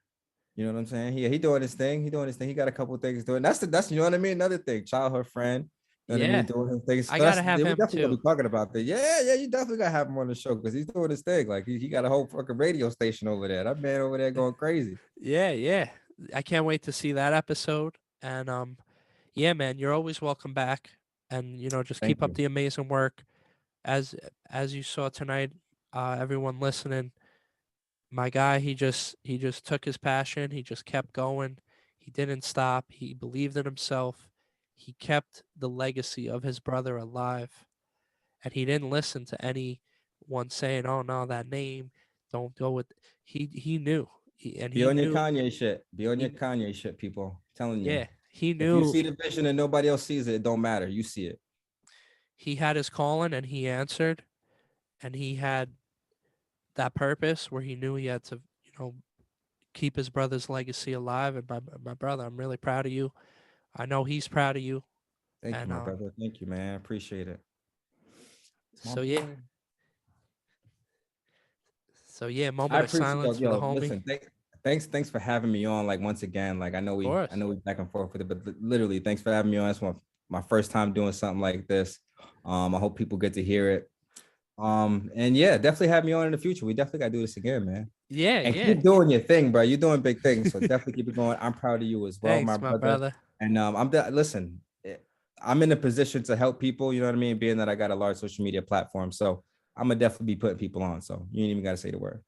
You know what I'm saying? He doing his thing. He doing his thing. He got a couple of things doing. That's you know what I mean. Another thing, childhood friend. You know what I Yeah, mean? Doing his things. I So gotta that's have we him definitely gonna too. be talking about that. Yeah, you definitely gotta have him on the show because he's doing his thing. Like he got a whole fucking radio station over there. That man over there going crazy. Yeah, yeah. I can't wait to see that episode. And yeah, man, you're always welcome back. And you know, just Thank keep up you. the amazing work. As as you saw tonight, everyone listening, my guy, he just took his passion. He just kept going. He didn't stop. He believed in himself. He kept the legacy of his brother alive, and he didn't listen to anyone saying, "Oh no, that name, don't go with." He knew, and Be he on your knew Kanye shit. Be on your he Kanye shit, people. I'm telling you. yeah he If you knew see the vision and nobody else sees it, it don't matter. You see it. he had his calling, and he answered, and he had that purpose where he knew he had to, keep his brother's legacy alive. And my brother, I'm really proud of you. I know he's proud of you. Thank you, And my brother. Thank you, man. I appreciate it. It's my so yeah, boy. I moment of appreciate silence for the yo. homie. Listen, thanks for having me on. Like once again, like Of I course. know we back and forth with it, but literally, thanks for having me on. That's my first time doing something like this. I hope people get to hear it. And yeah, definitely have me on in the future. We definitely gotta do this again, man. Yeah, And yeah. keep doing your thing, bro. You're doing big things, so definitely keep it going. I'm proud of you as well, my Thanks, my brother. brother. And listen, I'm in a position to help people. You know what I mean? Being that I got a large social media platform, so I'm gonna definitely be putting people on. So you ain't even gotta say the word.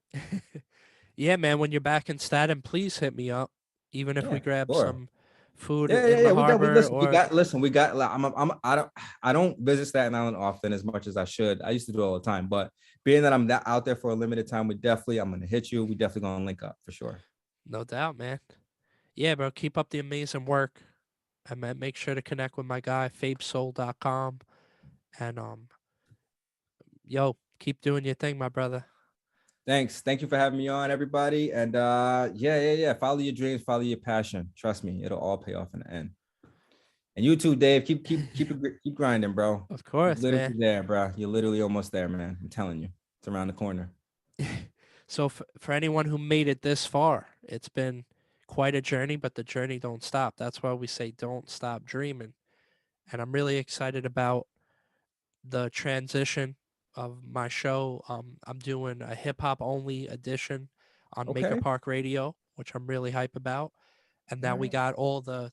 Yeah, man, when you're back in Staten, please hit me up. Even if we Yeah, grab sure. some food Yeah, in the We got. We harbor listen. We or got. Listen. We got. Like, I don't visit Staten Island often as much as I should. I used to do it all the time, but being that I'm that out there for a limited time, I'm gonna hit you. We definitely gonna link up for sure. no doubt, man. Yeah, bro, keep up the amazing work. And man, make sure to connect with my guy, fabesoul.com. And yo, keep doing your thing, my brother. Thanks. Thank you for having me on, everybody. And yeah. Follow your dreams, follow your passion. Trust me, it'll all pay off in the end. And you too, Dave. Keep grinding, bro. Of You're course, literally man. there, bro. You're literally almost there, man. I'm telling you, it's around the corner. So for anyone who made it this far, it's been quite a journey, but the journey don't stop. That's why we say don't stop dreaming. And I'm really excited about the transition of my show. I'm doing a hip hop only edition on Maker Okay. Park Radio, which I'm really hype about. And All now we right. got all the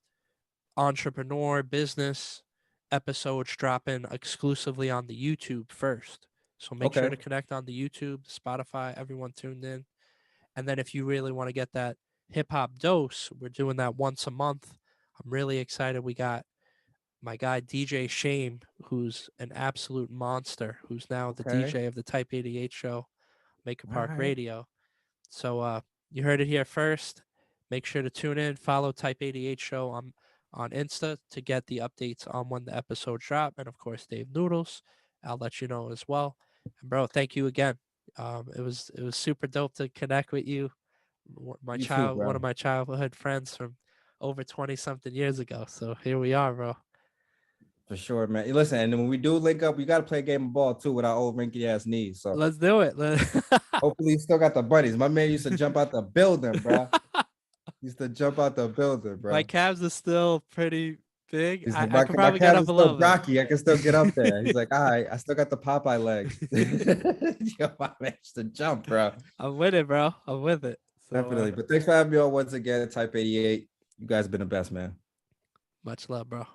entrepreneur business episodes dropping exclusively on the YouTube first. So make sure Okay. to connect on the YouTube, Spotify, everyone tuned in. And then if you really want to get that hip hop dose, we're doing that once a month. I'm really excited. We got my guy DJ Shame, who's an absolute monster, who's now the Okay. DJ of the Type 88 show, Maker All Park right. Radio. So you heard it here first. Make sure to tune in, follow Type 88 Show on Insta to get the updates on when the episodes drop. And of course, Dave Noodles. I'll let you know as well. And bro, thank you again. It was super dope to connect with you. You too, One bro. of my childhood friends from over 20 something years ago. So here we are, bro. For sure, man. Listen, and when we do link up, we got to play a game of ball too with our old wrinkly ass knees. So Let's do it. hopefully, you still got the buddies. My man used to jump out the building, bro. Used to jump out the building, My bro. calves are still pretty big. He's like, I could my probably get calves up are a still little bit. blocky. I can still get up there. He's like, all right, I still got the Popeye legs. Yo, I managed to jump, bro. I'm with it, bro. I'm with it. So Definitely. But thanks for having me on once again, Type 88. You guys have been the best, man. much love, bro.